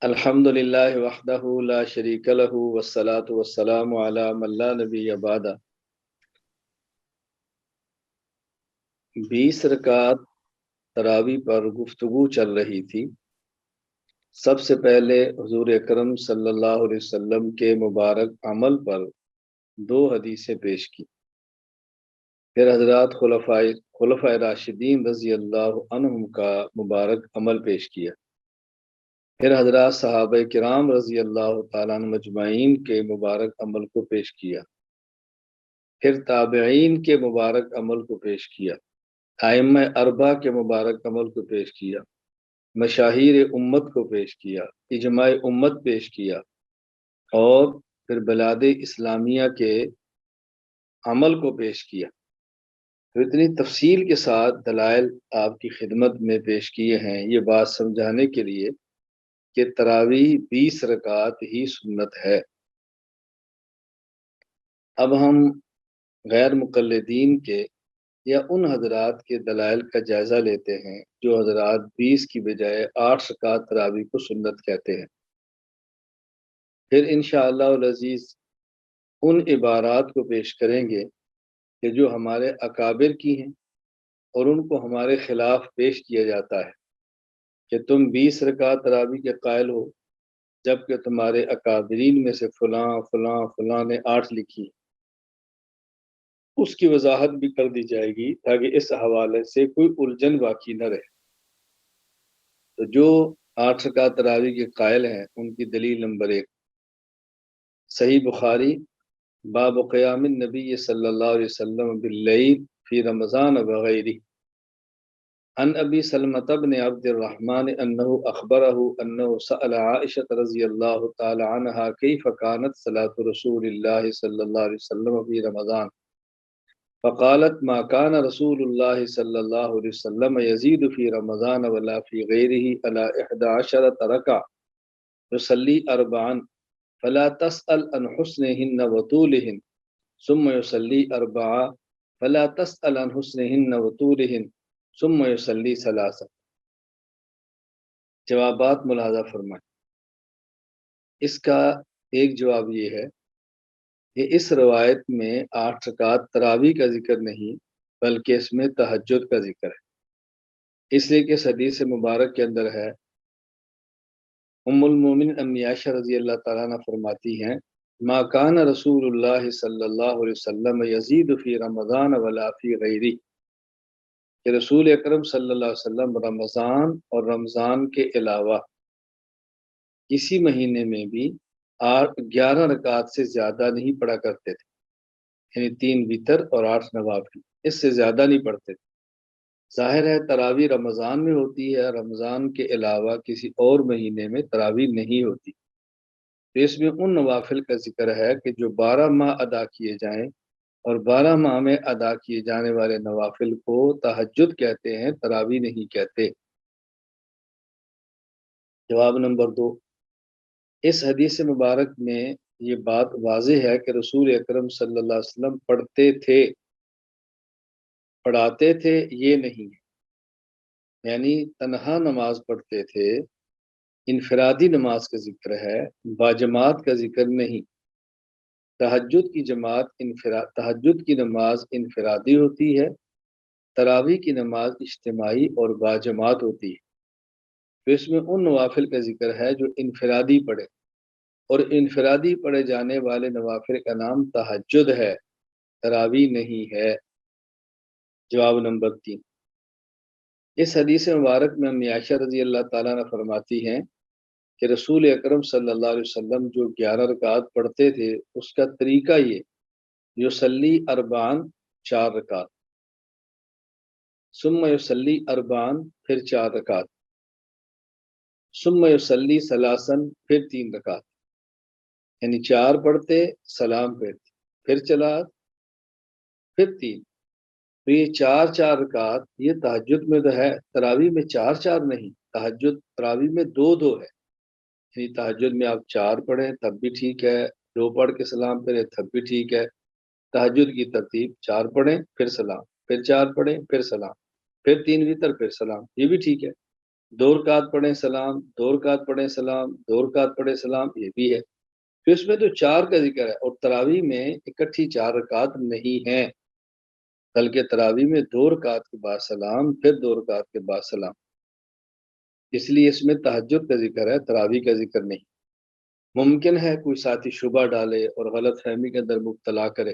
الحمد للہ وحدہ لا شریک لہ والصلاة والسلام علی من لا نبی بعدہ۔ 20 رکعت تراویح پر گفتگو چل رہی تھی۔ سب سے پہلے حضور اکرم صلی اللہ علیہ وسلم کے مبارک عمل پر 2 حدیثیں پیش کی، پھر حضرات خلفائے راشدین رضی اللہ عنہم کا مبارک عمل پیش کیا، پھر حضرات صحابہ کرام رضی اللہ تعالیٰ عنہ مجمعین کے مبارک عمل کو پیش کیا، پھر تابعین کے مبارک عمل کو پیش کیا، ائمہ اربعہ کے مبارک عمل کو پیش کیا، مشاہیر امت کو پیش کیا، اجماع امت پیش کیا، اور پھر بلاد اسلامیہ کے عمل کو پیش کیا۔ تو اتنی تفصیل کے ساتھ دلائل آپ کی خدمت میں پیش کیے ہیں، یہ بات سمجھانے کے لیے کہ تراویح 20 رکعت ہی سنت ہے۔ اب ہم غیر مقلدین کے یا ان حضرات کے دلائل کا جائزہ لیتے ہیں جو حضرات 20 کی بجائے 8 رکعت تراویح کو سنت کہتے ہیں۔ پھر انشاءاللہ العزیز ان عبارات کو پیش کریں گے کہ جو ہمارے اکابر کی ہیں اور ان کو ہمارے خلاف پیش کیا جاتا ہے کہ تم 20 رکعت تراویح کے قائل ہو، جبکہ تمہارے اکابرین میں سے فلاں فلاں فلاں نے 8 لکھی۔ اس کی وضاحت بھی کر دی جائے گی تاکہ اس حوالے سے کوئی الجھن باقی نہ رہے۔ تو جو 8 رکعت تراویح کے قائل ہیں ان کی دلیل نمبر 1، صحیح بخاری باب قیام النبی صلی اللہ علیہ وسلم باللیل فی رمضان وغیرہ، عن ابی سلمۃ بن عبد الرحمن انہ اخبرہ انہ سأل عائشہ رضی اللہ تعالی عنہا کیف کانت صلاۃ رسول اللہ صلی اللہ علیہ وسلم فی رمضان، فقالت ما كان رسول الله صلى الله عليه وسلم يزيد في رمضان ولا في غيره على 11 ركعة يصلي 4 فلا تسأل عن حسنهن وطولهن ثم يصلي 4 فلا تسأل عن حسنهن وطولهن ثم يصلي 3۔ جوابات ملاحظہ فرمائیں۔ اس کا ایک جواب یہ ہے کہ اس روایت میں 8 رکعت تراویح کا ذکر نہیں بلکہ اس میں تہجد کا ذکر ہے، اس لیے کہ اس حدیث مبارک کے اندر ہے، ام المومن امی عائشہ رضی اللہ تعالیٰ عنہ فرماتی ہیں ما کان رسول اللہ صلی اللہ علیہ وسلم یزید فی رمضان ولا فی غیرہ، کہ رسول اکرم صلی اللہ علیہ وسلم رمضان اور رمضان کے علاوہ کسی مہینے میں بھی 11 رکعت سے زیادہ نہیں پڑھا کرتے تھے، یعنی 3 وتر اور 8 نوافل، اس سے زیادہ نہیں پڑھتے تھے۔ ظاہر ہے تراویح رمضان میں ہوتی ہے، رمضان کے علاوہ کسی اور مہینے میں تراویح نہیں ہوتی، تو اس میں ان نوافل کا ذکر ہے کہ جو 12 ماہ ادا کیے جائیں، اور 12 ماہ میں ادا کیے جانے والے نوافل کو تہجد کہتے ہیں، تراویح نہیں کہتے۔ جواب نمبر 2، اس حدیث مبارک میں یہ بات واضح ہے کہ رسول اکرم صلی اللہ علیہ وسلم پڑھتے تھے، پڑھاتے تھے یہ نہیں ہے، یعنی تنہا نماز پڑھتے تھے، انفرادی نماز کا ذکر ہے، باجماعت کا ذکر نہیں۔ تہجد کی نماز انفرادی ہوتی ہے، تراویح کی نماز اجتماعی اور باجماعت ہوتی ہے، تو اس میں ان نوافل کا ذکر ہے جو انفرادی پڑھے، اور انفرادی پڑھے جانے والے نوافل کا نام تہجد ہے، تراویح نہیں ہے۔ جواب نمبر 3، اس حدیث مبارک میں امی عائشہ رضی اللہ تعالیٰ عنہ فرماتی ہیں کہ رسول اکرم صلی اللہ علیہ وسلم جو 11 رکعت پڑھتے تھے اس کا طریقہ یہ، یصلی 4 4 رکعت، ثم یصلی 4 پھر 4 رکعت، ثم یصلی 3 پھر 3 رکعت، یعنی 4 پڑھتے سلام پھیرتے پھر چلا پھر 3، تو یہ 4 4 رکعت یہ تہجد میں تو ہے، تراویح میں 4 4 نہیں، تہجد تراویح میں 2 2 ہے، یعنی تہجد میں آپ 4 پڑھیں تب بھی ٹھیک ہے، 2 پڑھ کے سلام پھریں تب بھی ٹھیک ہے۔ تہجد کی ترتیب 4 پڑھیں پھر سلام، پھر 4 پڑھیں پھر سلام، پھر 3 وتر پھر سلام، یہ بھی ٹھیک ہے۔ دو رکعت پڑھیں سلام، دو رکعت پڑھیں سلام، دو رکعت پڑھیں سلام، یہ بھی ہے۔ پھر اس میں تو 4 کا ذکر ہے، اور تراویح میں اکٹھی 4 رکعت نہیں ہیں، بلکہ تراویح میں 2 رکعت کے بعد سلام، پھر 2 رکعت کے بعد سلام، اس لیے اس میں تہجد کا ذکر ہے، تراویح کا ذکر نہیں۔ ممکن ہے کوئی ساتھی شبہ ڈالے اور غلط فہمی کے اندر مبتلا کرے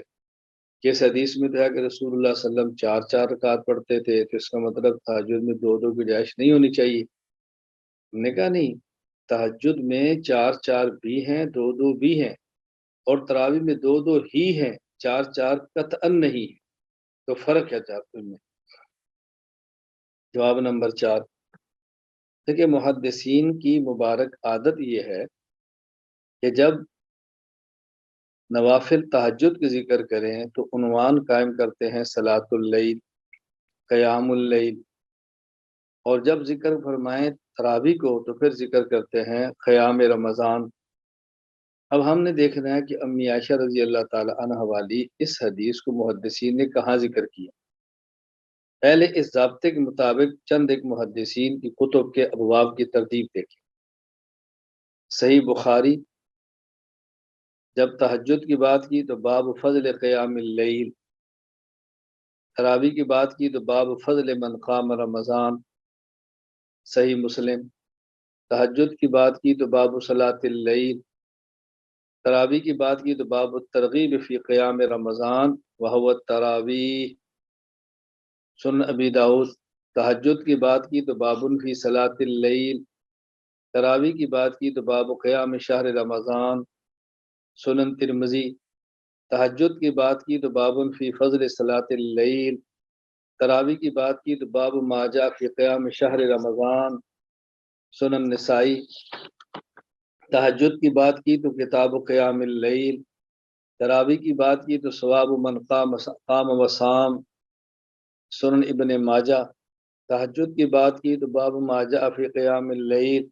کہ اس حدیث میں تو ہے کہ رسول اللہ صلی اللہ علیہ وسلم 4 رکعت پڑھتے تھے، تو اس کا مطلب تہجد میں 2 کی گنجائش نہیں ہونی چاہیے۔ ہم نے کہا نہیں، تہجد میں 4 بھی ہیں، 2 بھی ہیں، اور تراویح میں 2 ہی ہیں، 4 قطعاً نہیں ہے، تو فرق ہے 4 میں۔ جواب نمبر 4، دیکھیں محدثین کی مبارک عادت یہ ہے کہ جب نوافل تہجد کے ذکر کریں تو عنوان قائم کرتے ہیں صلاۃ اللیل، قیام اللیل، اور جب ذکر فرمائیں تراویح کو تو پھر ذکر کرتے ہیں قیام رمضان۔ اب ہم نے دیکھنا ہے کہ امی عائشہ رضی اللہ تعالی عنہ والی اس حدیث کو محدثین نے کہاں ذکر کیا۔ پہلے اس ضابطے کے مطابق چند ایک محدثین کی کتب کے ابواب کی ترتیب دیکھیں۔ صحیح بخاری، جب تہجد کی بات کی تو باب فضل قیام اللیل، تراویح کی بات کی تو باب فضل من قام رمضان۔ صحیح مسلم، تہجد کی بات کی تو باب صلاۃ اللیل، تراویح کی بات کی تو باب الترغیب فی قیام رمضان وہو التراویح۔ سنن ابی داؤد، تہجد کی بات کی تو باب فی صلاۃ اللیل، تراویح کی بات کی تو باب قیام شہر رمضان۔ سنن ترمذی، تہجد کی بات کی تو باب فی فضل صلاۃ اللیل، تراویح کی بات کی تو باب ما جاء فی قیام شہر رمضان۔ سنن نسائی، تہجد کی بات کی تو کتاب قیام اللیل، تراویح کی بات کی تو ثواب من قام وصام۔ سنن ابن ماجہ، تہجد کی بات کی تو باب ما جاء فی قیام اللیل،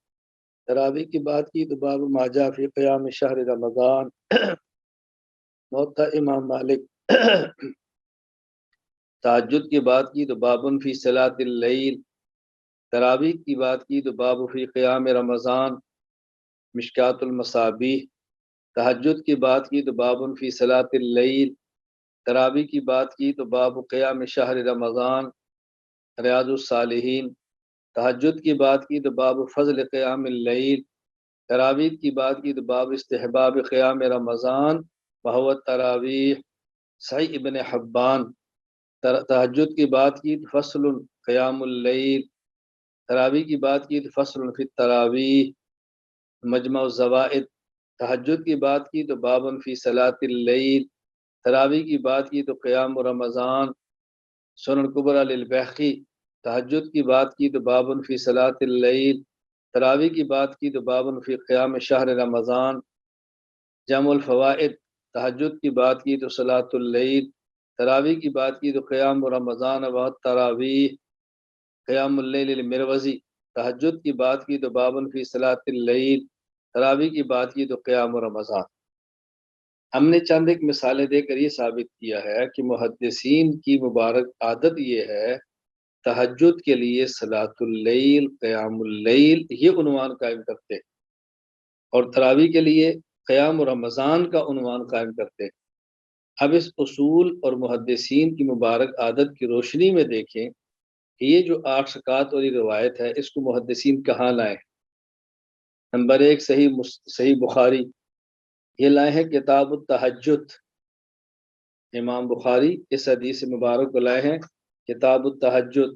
تراویح کی بات کی تو باب ما جاء فی قیام شہر رمضان۔ موطا امام مالک، تہجد کی بات کی تو باب فی صلاۃ اللیل، تراویح کی بات کی تو باب فی قیام رمضان۔ مشکات المصابیح، تہجد کی بات کی تو باب فی صلاۃ اللیل، تراویح کی بات کی تو باب قیام شہر رمضان۔ ریاض الصالحین، تہجد کی بات کی تو باب فضل قیام اللیل، تراویح کی بات کی تو باب استحباب قیام رمضان وہو التراویح۔ صحیح ابن حبان، تہجد کی بات کی تو فصل قیام اللیل، تراویح کی بات کی تو فصل فی التراویح۔ مجمع الزوائد، تہجد کی بات کی تو بابن فی صلاۃ اللیل، تراویح کی بات کی تو قیام رمضان۔ سنن کبریٰ للبیہقی، تہجد کی بات کی تو بابن فی صلاۃ اللیل، تراویح کی بات کی تو بابن فی قیام شہر رمضان۔ جمع الفوائد، تہجد کی بات کی تو صلاۃ اللیل، تراویح کی بات کی تو قیام رمضان و تراویح۔ قیام اللیل المروزی، تہجد کی بات کی تو بابن فی صلاۃ اللیل، تراویح کی بات کی تو قیام رمضان۔ ہم نے چند ایک مثالیں دے کر یہ ثابت کیا ہے کہ محدثین کی مبارک عادت یہ ہے تہجد کے لیے صلاۃ اللیل، قیام اللیل یہ عنوان قائم کرتے، اور تراویح کے لیے قیام رمضان کا عنوان قائم کرتے۔ اب اس اصول اور محدثین کی مبارک عادت کی روشنی میں دیکھیں کہ یہ جو 8 رکعت والی روایت ہے اس کو محدثین کہاں لائے ہیں۔ نمبر 1، صحیح بخاری، یہ لائے ہیں کتاب التہجد۔ امام بخاری اس حدیث مبارک کو لائے ہیں کتاب التہجد،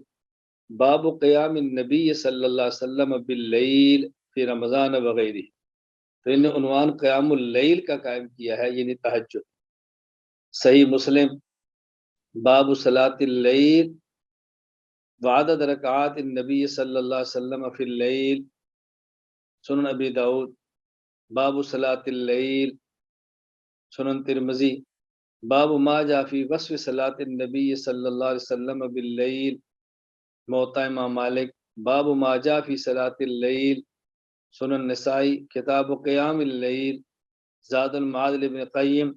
باب قیام النبی صلی اللہ علیہ وسلم باللیل فی رمضان وغیرہ، تو انہوں نے عنوان قیام اللیل کا قائم کیا ہے، یعنی تہجد۔ صحیح مسلم، باب صلاۃ اللیل وعدد رکعات النبی صلی اللہ علیہ وسلم فی اللیل۔ سنن ابی داؤد، باب صلاۃ اللیل۔ سنن ترمذی، باب ما جاء فی وصف صلاۃ النبی صلی اللہ علیہ وسلم باللیل۔ موطا امام مالک، باب ما جاء فی صلاۃ اللیل۔ سنن نسائی، کتاب قیام اللیل۔ زاد المعاد ابن قیم،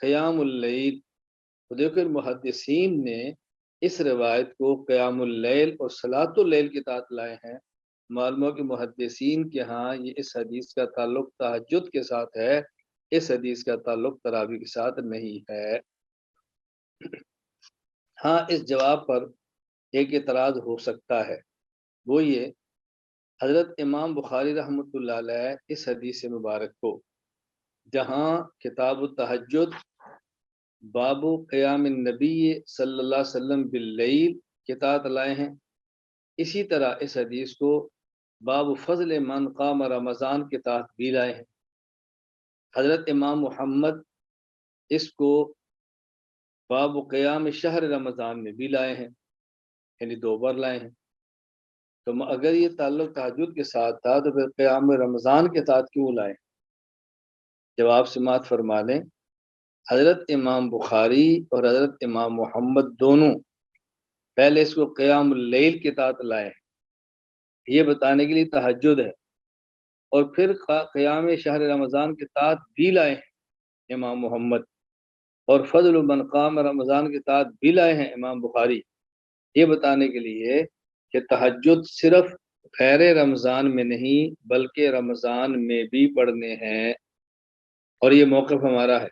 قیام اللیل۔ تو دیکھو محدثین نے اس روایت کو قیام اللیل اور صلاۃ اللیل کے تحت لائے ہیں، معلوم ہو کہ محدثین کے ہاں یہ اس حدیث کا تعلق تہجد کے ساتھ ہے، اس حدیث کا تعلق تراویح کے ساتھ نہیں ہے۔ ہاں اس جواب پر ایک اعتراض ہو سکتا ہے، وہ یہ حضرت امام بخاری رحمۃ اللہ علیہ اس حدیث مبارک کو جہاں کتاب التہجد باب قیام النبی صلی اللہ علیہ وسلم باللیل کے تحت لائے ہیں، اسی طرح اس حدیث کو باب فضل من قام رمضان کے تحت بھی لائے ہیں۔ حضرت امام محمد اس کو باب قیام شہر رمضان میں بھی لائے ہیں، یعنی دو بار لائے ہیں۔ تو اگر یہ تعلق تہجد کے ساتھ تھا تو پھر قیام رمضان کے ساتھ کیوں لائے؟ جواب سماعت فرما لیں، حضرت امام بخاری اور حضرت امام محمد دونوں پہلے اس کو قیام اللیل کے تحت لائے ہیں، یہ بتانے کے لیے تہجد ہے، اور پھر قیام شہر رمضان کے تحت بھی لائے ہیں امام محمد، اور فضل من قام رمضان کے تحت بھی لائے ہیں امام بخاری، یہ بتانے کے لیے کہ تہجد صرف غیر رمضان میں نہیں بلکہ رمضان میں بھی پڑھنے ہیں، اور یہ موقف ہمارا ہے۔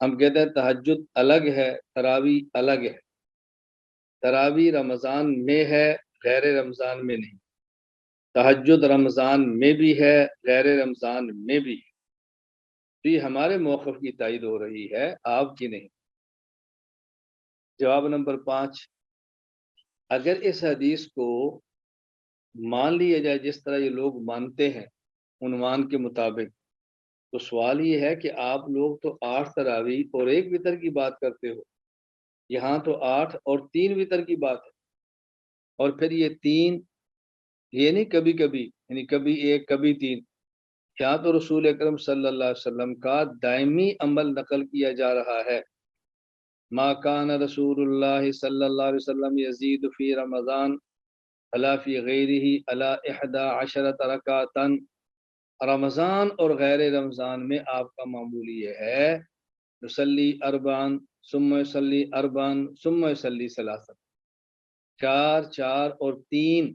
ہم کہتے ہیں تہجد الگ ہے، تراویح الگ ہے۔ تراویح رمضان میں ہے، غیر رمضان میں نہیں۔ تہجد رمضان میں بھی ہے، غیر رمضان میں بھی ہے۔ تو یہ ہمارے موقف کی تائید ہو رہی ہے، آپ کی نہیں۔ جواب نمبر 5، اگر اس حدیث کو مان لیا جائے جس طرح یہ لوگ مانتے ہیں عنوان کے مطابق، تو سوال یہ ہے کہ آپ لوگ تو 8 تراویح اور 1 وتر کی بات کرتے ہو، یہاں تو 8 اور 3 وتر کی بات ہے، اور پھر یہ 3 یہ نہیں کبھی کبھی، یعنی کبھی 1 کبھی 3، کیا تو رسول اکرم صلی اللہ علیہ وسلم کا دائمی عمل نقل کیا جا رہا ہے۔ ما کان رسول اللہ صلی اللہ علیہ وسلم یزید فی رمضان علی فی غیرہ علی 11 رکعتا، رمضان اور غیر رمضان میں آپ کا معمول یہ ہے یصلی اربعا ثم یصلی اربعا ثم یصلی ثلاثا، 4 4 اور 3،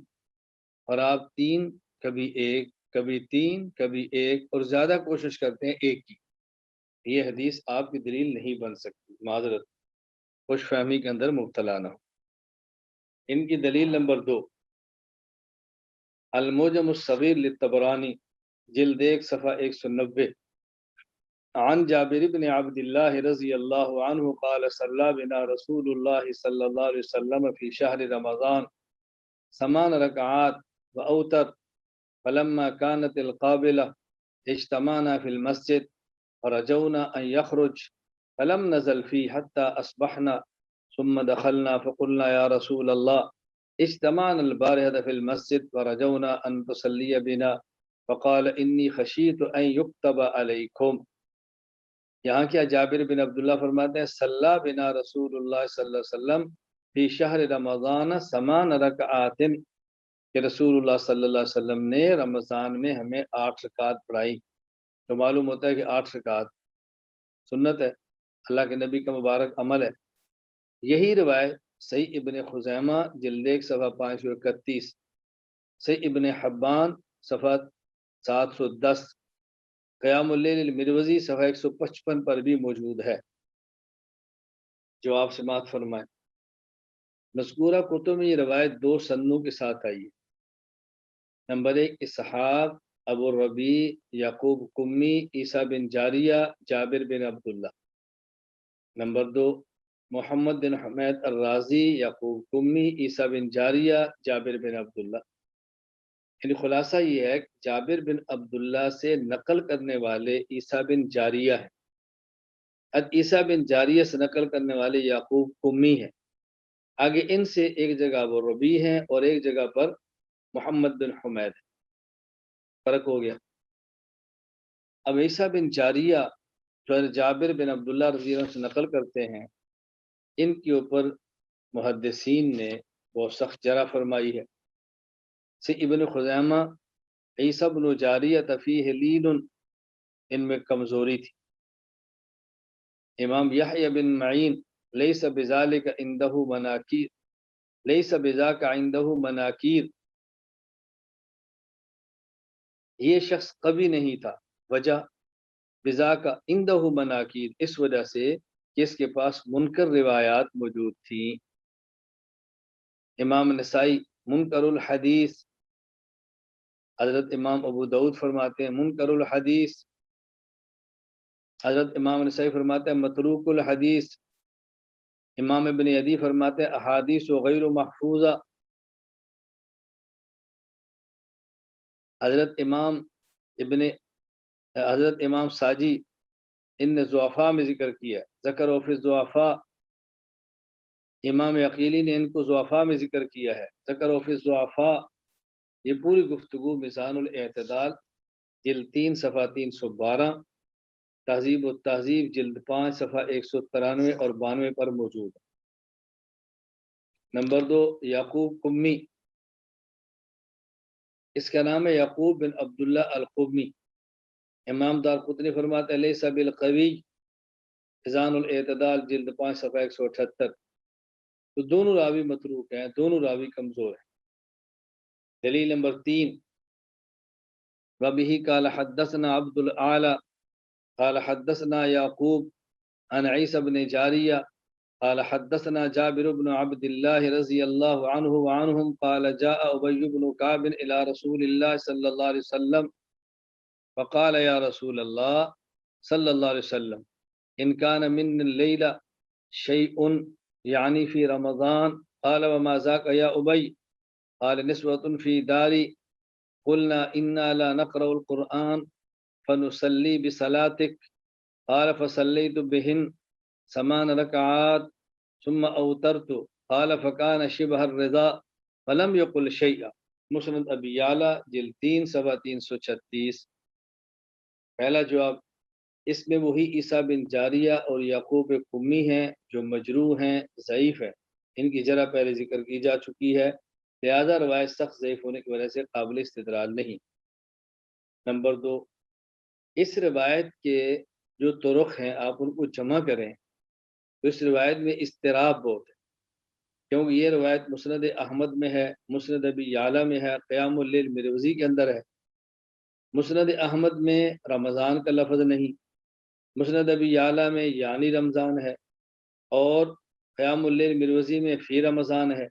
اور آپ 3 کبھی 1 کبھی 3 کبھی 1 اور زیادہ کوشش کرتے ہیں 1 کی۔ یہ حدیث آپ کی دلیل نہیں بن سکتی، معذرت، خوش فہمی کے اندر مبتلا نہ ہو۔ ان کی دلیل نمبر 2، المعجم الصغیر للطبرانی جلد 1 صفحہ 190، عن جابر بن عبد اللہ رضی اللہ عنہ قال صلی بنا رسول اللہ صلی اللہ علیہ وسلم فی شہر رمضان 8 رکعات وأوتر، فلما كانت القابلة اجتمعنا في المسجد فرجونا أن يخرج فلم نزل فيه حتى أصبحنا، ثم دخلنا فقلنا يا رسول الله اجتمعنا البارحة في المسجد فرجونا أن تصلي بنا، فقال إني خشيت أن يكتب عليكم۔ یہاں کیا جابر بن عبداللہ فرماتے ہیں صلی بنا رسول اللہ صلی اللہ علیہ وسلم فی شہر رمضان 8 رکعات، کہ رسول اللہ صلی اللہ علیہ وسلم نے رمضان میں ہمیں 8 رکعت پڑھائی۔ تو معلوم ہوتا ہے کہ 8 رکعت سنت ہے، اللہ کے نبی کا مبارک عمل ہے۔ یہی روایت صحیح ابن خزیمہ جلد 1 صفحہ 531، صحیح ابن حبان صفحہ 710، قیام اللیل المروزی صفحہ 155 پر بھی موجود ہے۔ جواب سماعت فرمائیں، مذکورہ کتب میں یہ روایت 2 سندوں کے ساتھ آئی ہے۔ نمبر 1 اسحاق ابو الربیع یعقوب قمی عیسیٰ بن جاریہ جابر بن عبداللہ۔ نمبر 2 محمد بن حمید الرازی یعقوب قمی عیسیٰ بن جاریہ جابر بن عبداللہ۔ یعنی خلاصہ یہ ہے کہ جابر بن عبداللہ سے نقل کرنے والے عیسیٰ بن جاریہ ہیں، عیسیٰ بن جاریہ سے نقل کرنے والے یعقوب قمی ہیں، آگے ان سے ایک جگہ ابو الربیع ہیں اور ایک جگہ پر محمد بن حمید ہے، فرق ہو گیا۔ اب عیسیٰ بن جاریہ جو جابر بن عبداللہ رضی اللہ عنہ سے نقل کرتے ہیں، ان کے اوپر محدثین نے بہت سخت جرح فرمائی ہے۔ سے ابن خزیمہ عیسیٰ بن جاریہ فیہ لین، ان میں کمزوری تھی۔ امام یحییٰ بن معین لیس بذالک عندہ مناکیر، لیس بذاک عندہ مناکیر، یہ شخص کبھی نہیں تھا، وجہ بذا کا اندہ مناکیر، اس وجہ سے کہ اس کے پاس منکر روایات موجود تھیں۔ امام نسائی منکر الحدیث، حضرت امام ابو داود فرماتے ہیں منکر الحدیث، حضرت امام نسائی فرماتے ہیں متروک الحدیث، امام ابن عدی فرماتے ہیں احادیث و غیر محفوظہ، حضرت امام ساجی ان نے ضعفاء میں ذکر کیا، ذکر و فی الضعفاء، امام عقیلی نے ان کو ضعفاء میں ذکر کیا ہے، ذکر و فی الضعفاء۔ یہ پوری گفتگو میزان الاعتدال جلد 3 صفحہ 312، تہذیب و تہذیب جلد 5 صفحہ 193 اور 92 پر موجود ہے۔ نمبر 2، یعقوب قمی، اس کا نام ہے یعقوب بن عبداللہ القمی، امام دارقطنی فرماتے ہیں لیس بالقوی، میزان الاعتدال جلد 5 صفحہ 178۔ تو دونوں راوی متروک ہیں، دونوں راوی کمزور ہیں۔ دلیل نمبر 3، وبه قال حدثنا عبد الاعلى قال حدثنا يعقوب عن عيسى بن جارية قال حدثنا جابر بن عبد الله رضي الله عنه وعنهم قال جاء أبي بن كعب إلى رسول الله صلى الله عليه وسلم فقال يا رسول الله صلى الله عليه وسلم إن كان من الليلة شيء يعني في رمضان قال وما ذاك يا أبي قال نسوة في داري قلنا إنا لا نقرأ القرآن فنصلي بصلاتك قال فصليت بهن 8 ركعات ثم أوترت قال فكان شبه الرضا فلم يقل شيئا۔ مسند ابی یعلا جلد 3 صفحہ 336۔ پہلا جواب، اس میں وہی عیسیٰ بن جاریہ اور یعقوب قمی ہیں جو مجروح ہیں، ضعیف ہیں، ان کی جرح پہلے ذکر کی جا چکی ہے، لہذا روایت سخت ضعیف ہونے کی وجہ سے قابل استدلال نہیں۔ نمبر 2، اس روایت کے جو طرق ہیں آپ ان کو جمع کریں تو اس روایت میں اضطراب بہت ہے، کیونکہ یہ روایت مسند احمد میں ہے، مسند ابی یعلا میں ہے، قیام اللیل مروزی کے اندر ہے۔ مسند احمد میں رمضان کا لفظ نہیں، مسند ابی یعلا میں یعنی رمضان ہے، اور قیام اللیل مروزی میں فی رمضان ہے۔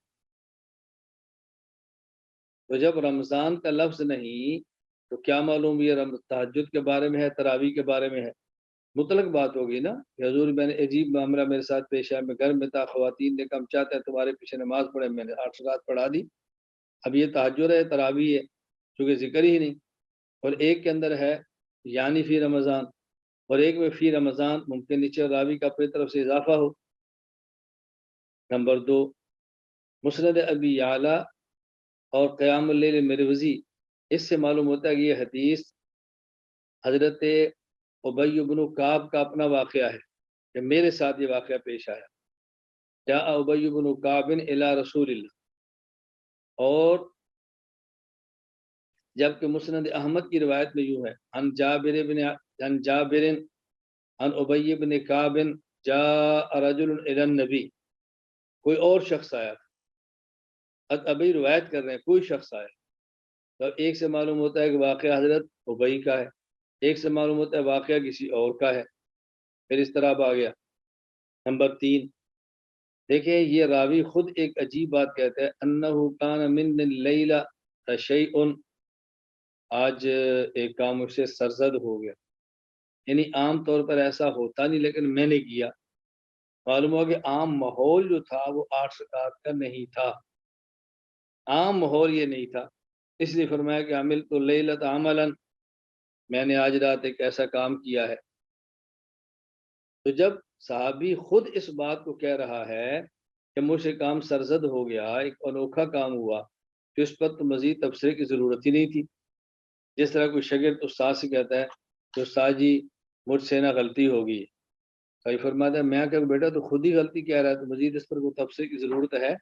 تو جب رمضان کا لفظ نہیں تو کیا معلوم یہ تہجد کے بارے میں ہے، تراویح کے بارے میں ہے؟ مطلق بات ہوگی نا کہ حضور میں نے عجیب معاملہ میرے ساتھ پیش آیا، میں گھر میں تھا، خواتین نے کم چاہتے ہیں تمہارے پیچھے نماز پڑھے، میں نے 8 رکعت پڑھا دی۔ اب یہ تہجد ہے، تراویح ہے، چونکہ ذکر ہی نہیں، اور ایک کے اندر ہے یعنی فی رمضان، اور ایک میں فی رمضان، ممکن نیچے راوی کا اپنی طرف سے اضافہ ہو۔ نمبر 2، مسند ابی یعلا اور قیام اللیل مروزی، اس سے معلوم ہوتا ہے کہ یہ حدیث حضرت ابی بن کعب کا اپنا واقعہ ہے کہ میرے ساتھ یہ واقعہ پیش آیا، جاء ابی بن کعب الی رسول اللہ، اور جبکہ مسند احمد کی روایت میں یوں ہے عن جابر عن ابی بن کعب جاء رجل الی النبی، کوئی اور شخص آیا، ابھی روایت کر رہے ہیں کوئی شخص آیا، تو ایک سے معلوم ہوتا ہے کہ واقعہ حضرت ابی کا ہے، ایک سے معلوم ہوتا ہے واقعہ کسی اور کا ہے، پھر اس طرح آ گیا۔ نمبر 3، دیکھیں یہ راوی خود ایک عجیب بات کہتا ہے، انہ کان من اللیل شیء، آج ایک کام مجھ سے سرزد ہو گیا، یعنی عام طور پر ایسا ہوتا نہیں لیکن میں نے کیا۔ معلوم ہوا کہ عام ماحول جو تھا وہ 8 رکعت کا نہیں تھا، عام ماحول یہ نہیں تھا، اس لیے فرمایا کہ عملت اللیلۃ عملا، میں نے آج رات ایک ایسا کام کیا ہے۔ تو جب صحابی خود اس بات کو کہہ رہا ہے کہ مجھ سے کام سرزد ہو گیا، ایک انوکھا کام ہوا، تو اس پر تو مزید تبصرے کی ضرورت ہی نہیں تھی۔ جس طرح کوئی شاگرد استاد سے کہتا ہے کہ استاد جی مجھ سے نا غلطی ہوگی، تو فرماتا ہے میں کہ بیٹا تو خود ہی غلطی کہہ رہا ہے، تو مزید اس پر کوئی تبصرے کی ضرورت ہے،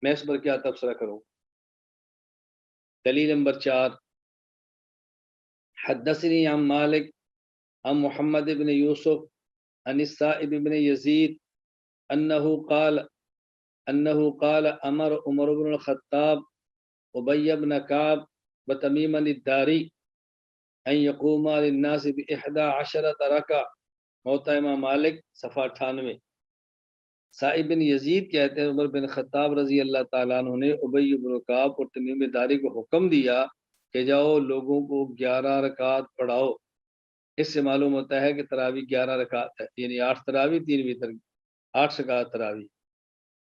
میں اس پر کیا تبصرہ کروں۔ دلیل نمبر 4، حدثنی عن مالک عن محمد بن یوسف عن السائب بن یزید انه قال امر عمر بن الخطاب ابی بن کعب وتمیم الداری ان یقوم للناس بإحدى عشرة رکعہ، موطا امام مالک صفحہ 98۔ سائب بن یزید کہتے ہیں عمر بن خطاب رضی اللہ تعالیٰ عنہ نے ابی بن کعب اور تمیم داری کو حکم دیا کہ جاؤ لوگوں کو 11 رکعات پڑھاؤ۔ اس سے معلوم ہوتا ہے کہ تراویح 11 رکعات ہے، یعنی 8 تراویح 3 وتر، 8 رکعات تراویح۔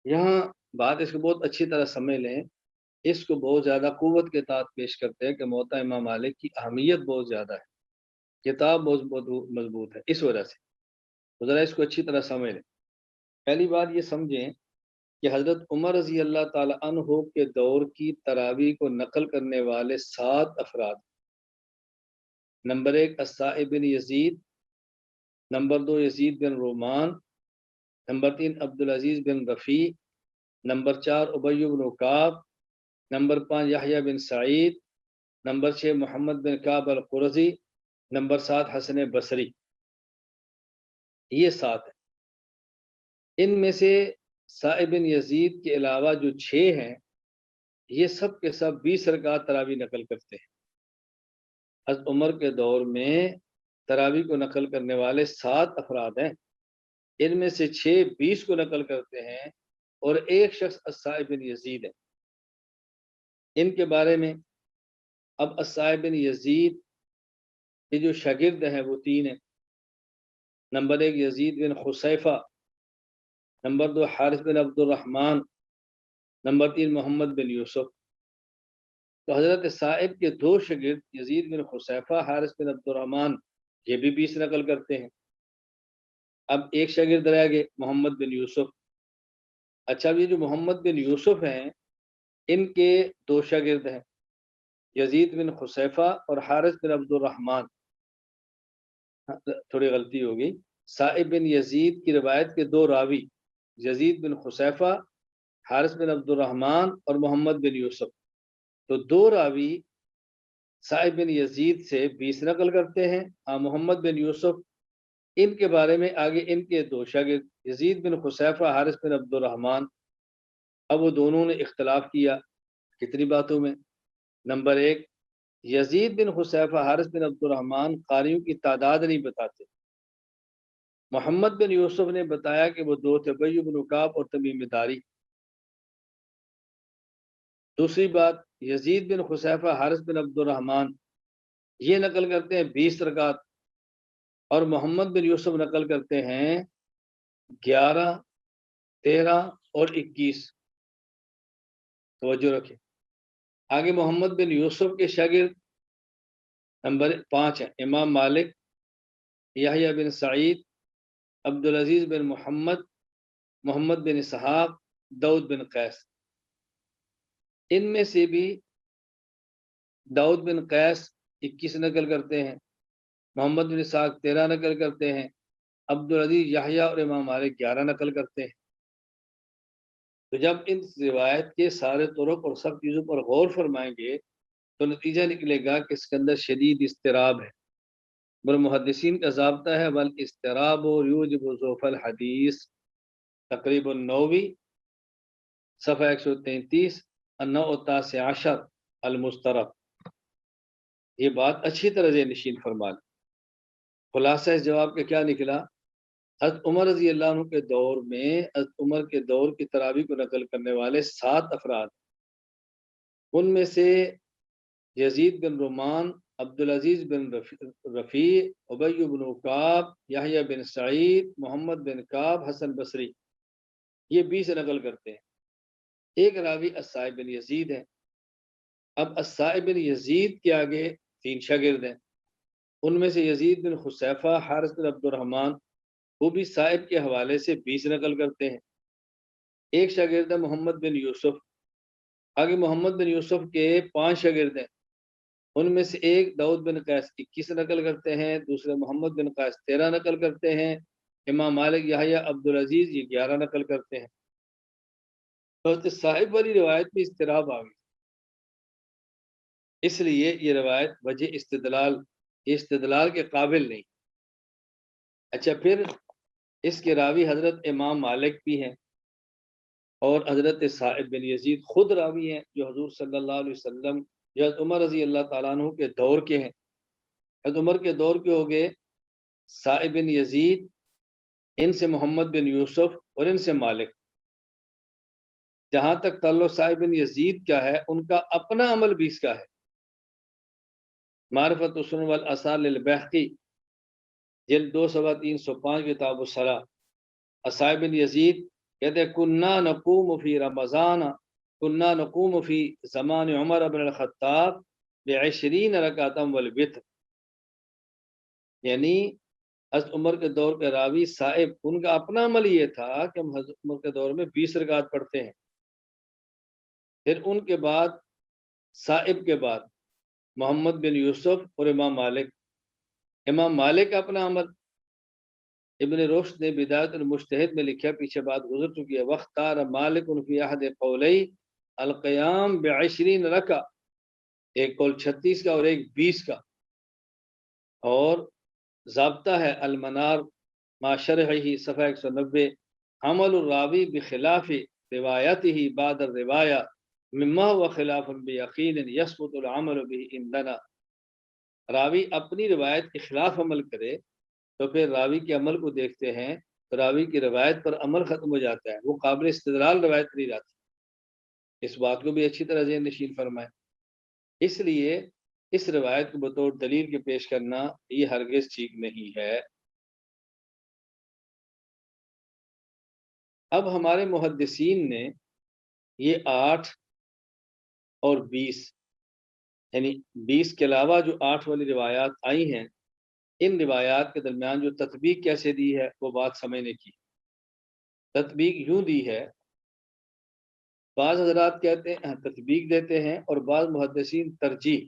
یہاں بات اس کو بہت اچھی طرح سمجھ لیں، اس کو بہت زیادہ قوت کے ساتھ پیش کرتے ہیں کہ موطا امام مالک کی اہمیت بہت زیادہ ہے، کتاب بہت مضبوط ہے، اس وجہ سے تو ذرا اس کو اچھی طرح سمجھ لیں۔ پہلی بات یہ سمجھیں کہ حضرت عمر رضی اللہ تعالی عنہ کے دور کی تراویح کو نقل کرنے والے 7 افراد۔ نمبر 1 السائب بن یزید، نمبر 2 یزید بن رومان، نمبر 3 عبدالعزیز بن رفیع، نمبر 4 ابی بن کعب، نمبر 5 یحییٰ بن سعید، نمبر 6 محمد بن کعب القرظی، نمبر 7 حسن بصری۔ یہ 7 ہیں۔ ان میں سے سائب بن یزید کے علاوہ جو 6 ہیں، یہ سب کے سب 20 رکعات تراویح نقل کرتے ہیں۔ حضرت عمر کے دور میں تراویح کو نقل کرنے والے 7 افراد ہیں، ان میں سے 6 20 کو نقل کرتے ہیں اور ایک شخص السائب بن یزید ہے۔ ان کے بارے میں اب السائب بن یزید کے جو شاگرد ہیں وہ 3 ہیں۔ نمبر 1 یزید بن خصیفہ، نمبر 2 حارث بن عبد الرحمن، نمبر 3 محمد بن یوسف۔ تو حضرت صائب کے 2 شاگرد یزید بن خصیفہ، حارث بن عبد الرحمن، یہ بھی 20 نقل کرتے ہیں۔ اب ایک شاگرد رہ گئے محمد بن یوسف۔ اچھا، یہ جو محمد بن یوسف ہیں ان کے 2 شاگرد ہیں، یزید بن خصیفہ اور حارث بن عبد الرحمن۔ تھوڑی غلطی ہو گئی، صائب بن یزید کی روایت کے 2 راوی یزید بن خصیفہ، حارث بن عبد الرحمن اور محمد بن یوسف۔ تو 2 راوی صائب بن یزید سے 20 نقل کرتے ہیں۔ محمد بن یوسف، ان کے بارے میں آگے ان کے 2 شاگرد یزید بن خصیفہ، حارث بن عبد الرحمن۔ اب وہ دونوں نے اختلاف کیا کتنی باتوں میں۔ نمبر 1 یزید بن خصیفہ، حارث بن عبد الرحمن قاریوں کی تعداد نہیں بتاتے۔ محمد بن یوسف نے بتایا کہ وہ 2 تھے، ابی بن کعب اور تمیم داری۔ دوسری بات، یزید بن خصیفہ، حارث بن عبد الرحمن یہ نقل کرتے ہیں 20 رکعات، اور محمد بن یوسف نقل کرتے ہیں 11، 13 اور 21۔ توجہ رکھیں۔ آگے محمد بن یوسف کے شاگرد نمبر 5 ہیں امام مالک، یحییٰ بن سعید، عبدالعزیز بن محمد، محمد بن اسحاق، داؤد بن قیس۔ ان میں سے بھی داؤد بن قیس 21 نقل کرتے ہیں، محمد بن اسحاق 13 نقل کرتے ہیں، عبدالعزیز، یحییٰ اور امام مالک 11 نقل کرتے ہیں۔ تو جب ان روایت کے سارے طرق اور سب چیزوں پر غور فرمائیں گے تو نتیجہ نکلے گا کہ اس کے اندر شدید اضطراب ہے۔ بر محدثین کا ضابطہ ہے والاضطراب یوجب ضعف الحدیث، تقریب النووی صفحہ 133، النوع التاسع عشر المضطرب۔ یہ بات اچھی طرح ذہن نشین فرما لیں۔ خلاصہ اس جواب کا کیا نکلا؟ حضرت عمر رضی اللہ عنہ کے دور میں حضرت عمر کے دور کی تراویح کو نقل کرنے والے 7 افراد، ان میں سے یزید بن رومان، عبدالعزیز بن رفیع، ابی بن کعب، یحییٰ بن سعید، محمد بن کعب، حسن بصری، یہ 20 نقل کرتے ہیں۔ ایک راوی السائب بن یزید ہے۔ اب السائب بن یزید کے آگے 3 شاگرد ہیں، ان میں سے یزید بن خصیفہ، حارث بن عبد الرحمن، وہ بھی صائب کے حوالے سے 20 نقل کرتے ہیں۔ ایک شاگرد ہے محمد بن یوسف۔ آگے محمد بن یوسف کے 5 شاگرد ہیں، ان میں سے ایک داؤد بن قیس 21 نقل کرتے ہیں، دوسرے محمد بن قیس 13 نقل کرتے ہیں، امام مالک، یحییٰ، عبدالعزیز یہ 11 نقل کرتے ہیں۔ تو صاحب والی روایت میں اضطراب آ گئی، اس لیے یہ روایت وجہ استدلال کے قابل نہیں۔ اچھا، پھر اس کے راوی حضرت امام مالک بھی ہیں اور حضرت صائب بن یزید خود راوی ہیں جو حضور صلی اللہ علیہ وسلم، حضرت عمر رضی اللہ تعالیٰ عنہ کے دور کے ہیں۔ حضرت عمر کے دور کے ہو گئے صائب بن یزید، ان سے محمد بن یوسف اور ان سے مالک۔ جہاں تک تعلق صائب بن یزید کا ہے، ان کا اپنا عمل 20 کا ہے۔ معرفت السنن والآثار للبیہقی جلد 2 صفحہ 305 کتاب الصلاۃ۔ صائب بن یزید کہتے ہیں کننا نقوم فی رمضان، کننا نقوم فی زمان عمر بن الخطاب ب20 رکعۃ والوتر، یعنی حضرت عمر کے دور کے راوی صائب، ان کا اپنا عمل یہ تھا کہ ہم حضرت عمر کے دور میں 20 رکعت پڑھتے ہیں۔ پھر ان کے بعد صائب کے بعد محمد بن یوسف اور امام مالک۔ امام مالک کا اپنا عمل، ابن رشد نے بدایت المجتہد میں لکھا، پیچھے بات گزر چکی ہے، وختار مالک فی احد قولی القیام ب20 رکعہ، ایک قول 36 کا اور ایک 20 کا۔ اور ضابطہ ہے المنار ما شرحہ صفحہ 190، عمل الراوی بخلاف روایتہ بعد الروایہ مما هو خلاف بیقین یسقط العمل به عندنا۔ راوی اپنی روایت کے خلاف عمل کرے تو پھر راوی کے عمل کو دیکھتے ہیں تو راوی کی روایت پر عمل ختم ہو جاتا ہے، وہ قابل استدلال روایت نہیں جاتی۔ اس بات کو بھی اچھی طرح ذہن نشین فرمائے۔ اس لیے اس روایت کو بطور دلیل کے پیش کرنا یہ ہرگز ٹھیک نہیں ہے۔ اب ہمارے محدثین نے یہ 8 اور 20، یعنی 20 کے علاوہ جو 8 والی روایات آئی ہیں، ان روایات کے درمیان جو تطبیق کیسے دی ہے وہ بات سمجھنے کی۔ تطبیق یوں دی ہے، بعض حضرات کہتے ہیں تطبیق دیتے ہیں، اور بعض محدثین ترجیح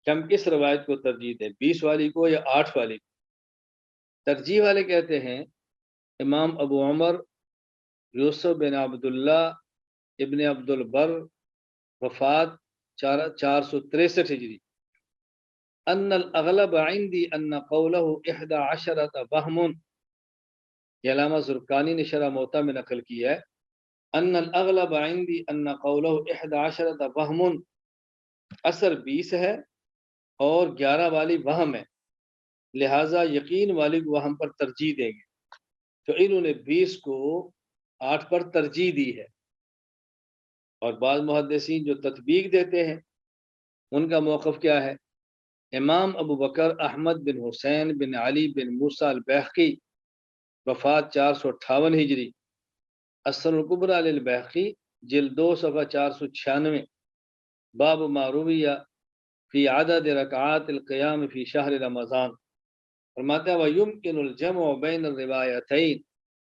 کہ ہم کس روایت کو ترجیح دیں، 20 والی کو یا 8 والی کو۔ ترجیح والے کہتے ہیں امام ابو عمر یوسف بن عبداللہ ابن عبد البر، وفات 463 ہجری، ان الاغلب عندي ان قوله 11 وهم، یہ علامہ زرقانی نے شرح موطا میں نقل کیا ہے، ان الاغلب عندي ان قوله 11 وهم، اثر 20 ہے اور 11 والی وہم ہے، لہٰذا یقین والی وہم پر ترجیح دیں گے۔ تو انہوں نے 20 کو 8 پر ترجیح دی ہے۔ اور بعض محدثین جو تطبیق دیتے ہیں ان کا موقف کیا ہے؟ امام ابو بکر احمد بن حسین بن علی بن موسیٰ البیہقی، وفات 458 ہجری، السنن الکبریٰ للبیہقی جلد 2 صفحہ 496، باب ما روی فی عدد رکعات القیام فی شہر رمضان، فرماتا ہے وَيُمْكِنُ الْجَمْعُ بَيْنَ الرِّوَایَتَيْنِ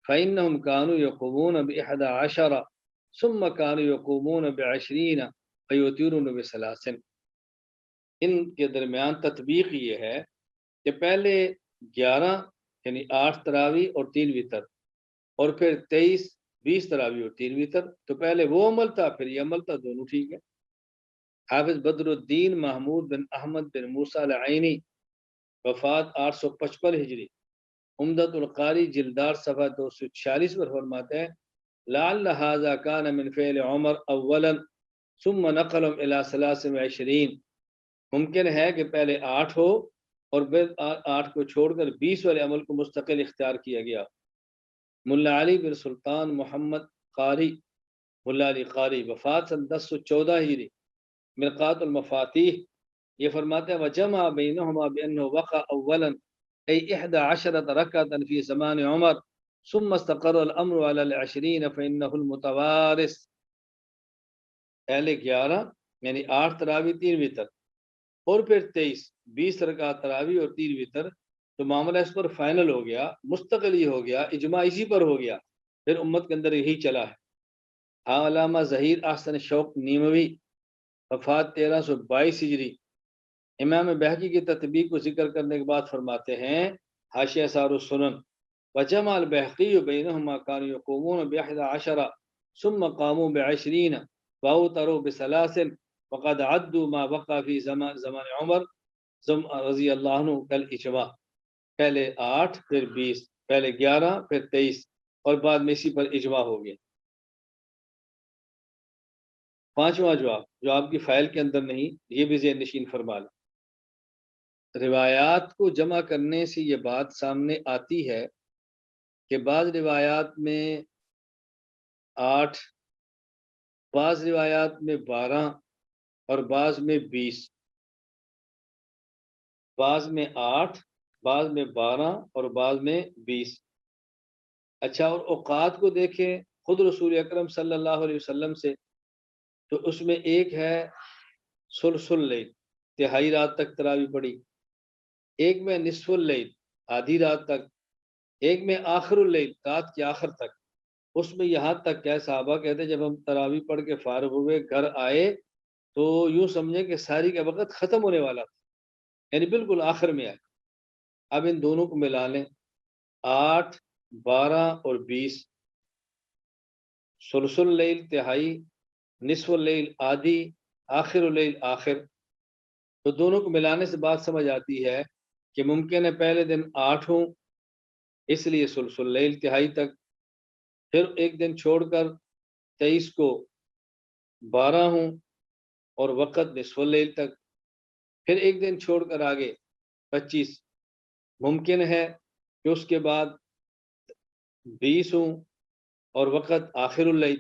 فَإِنَّهُمْ كَانُوا يَقُومُونَ ب11 ثُمَّ كَانُوا يَقُومُونَ ب20 فَيُوتِرُونَ ب3۔ ان کے درمیان تطبیق یہ ہے کہ پہلے 11 یعنی 8 تراوی اور 3 وتر، اور پھر 23 20 تراوی اور 3 وتر، تو پہلے وہ عمل تھا پھر یہ عمل تھا، دونوں ٹھیک ہے۔ حافظ بدر الدین محمود بن احمد بن موسیٰ العینی، وفات 855 ہجری، عمدۃ القاری جلدار صفحہ 246 پر فرماتے ہیں لعل هذا كان من فعل عمر اولا ثم نقلهم الى 23، ممکن ہے کہ پہلے 8 ہو اور پھر 8 کو چھوڑ کر 20 والے عمل کو مستقل اختیار کیا گیا۔ ملا علی بن سلطان محمد قاری، ملا علی قاری، وفات سن 1014 ہجری، مرقات المفاتیح، یہ فرماتے ہیں وجمع بینہما بانہ وقع اولا ای 11 رکعۃ فی زمان عمر ثم استقر الامر علی 20 فانہ المتوارث، پہلے 11 یعنی 8 تراوی 3 وتر، اور پھر 20 رکعت تراوی اور 3 وتر، تو معاملہ اس پر فائنل ہو گیا، مستقل ہی ہو گیا، اجماع اسی پر ہو گیا، پھر امت کے اندر یہی چلا ہے۔ ہاں علامہ ظہیر احسن شوق نیموی، وفات 1322 ہجری، امام بہقی کی تطبیق کو ذکر کرنے کے بعد فرماتے ہیں حاشیہ سار السنن وجمع البہقی بینہما كانوا یقومون ب11 ثم قاموا ب20 واوتروا ب3 وقد عدوا ما وقع فی زمان عمر رضی اللہ عنہ کالاجماع، پہلے 8 پھر 20، پہلے 11 پھر 23، اور بعد میں اسی پر اجماع ہو گیا۔ 5واں جواب جو آپ کی فائل کے اندر نہیں، یہ بھی ذہن نشین فرما لیں۔ روایات کو جمع کرنے سے یہ بات سامنے آتی ہے کہ بعض روایات میں 8، بعض روایات میں 12 اور بعض میں 20، بعض میں 8، بعض میں 12 اور بعض میں 20۔ اچھا، اور اوقات کو دیکھیں خود رسول اکرم صلی اللہ علیہ وسلم سے، تو اس میں ایک ہے ثلث اللیل، تہائی رات تک تراویح پڑھی، ایک میں نصف اللیل، آدھی رات تک، ایک میں آخر اللیل، رات کے آخر تک۔ اس میں یہاں تک کہ صحابہ کہتے ہیں جب ہم تراویح پڑھ کے فارغ ہوئے گھر آئے تو یوں سمجھیں کہ ساری کا وقت ختم ہونے والا تھا، یعنی بالکل آخر میں آئے۔ اب ان دونوں کو ملا لیں، 8، 12 اور 20، ثلث اللیل تہائی، نصف اللیل آدھی، آخر اللیل آخر، تو دونوں کو ملانے سے بات سمجھ آتی ہے کہ ممکن ہے پہلے دن 8 ہوں، اس لیے ثلث اللیل تہائی تک، پھر ایک دن چھوڑ کر 23 کو 12 ہوں اور وقت نصف اللیل تک، پھر ایک دن چھوڑ کر آگے 25 ممکن ہے کہ اس کے بعد 20 ہوں اور وقت آخر اللیل۔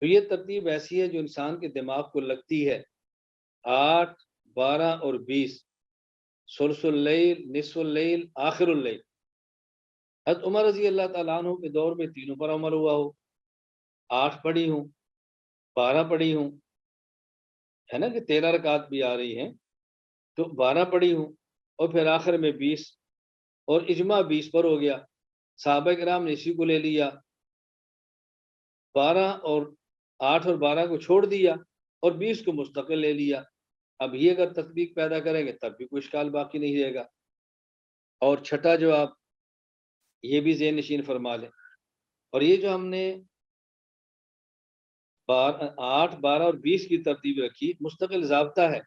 تو یہ ترتیب ایسی ہے جو انسان کے دماغ کو لگتی ہے، 8، 12 اور 20، ثلث اللیل، نصف اللیل، آخر اللیل۔ حضرت عمر رضی اللہ تعالیٰ عنہ کے دور میں تینوں پر عمل ہوا ہو، 8 پڑھی ہوں، 12 پڑھی ہوں، ہے نا کہ 13 رکعت بھی آ رہی ہیں، تو 12 پڑھی ہوں، اور پھر آخر میں 20، اور اجماع 20 پر ہو گیا۔ صحابہ کرام نے اسی کو لے لیا، 12 اور 8 اور 12 کو چھوڑ دیا اور 20 کو مستقل لے لیا۔ اب یہ اگر تطبیق پیدا کریں گے تب بھی کوئی اشکال باقی نہیں رہے گا۔ اور چھٹا جواب، یہ بھی ذہن نشین فرما لیں، اور یہ جو ہم نے 8، 12 اور 20 کی ترتیب رکھی، مستقل ضابطہ ہے،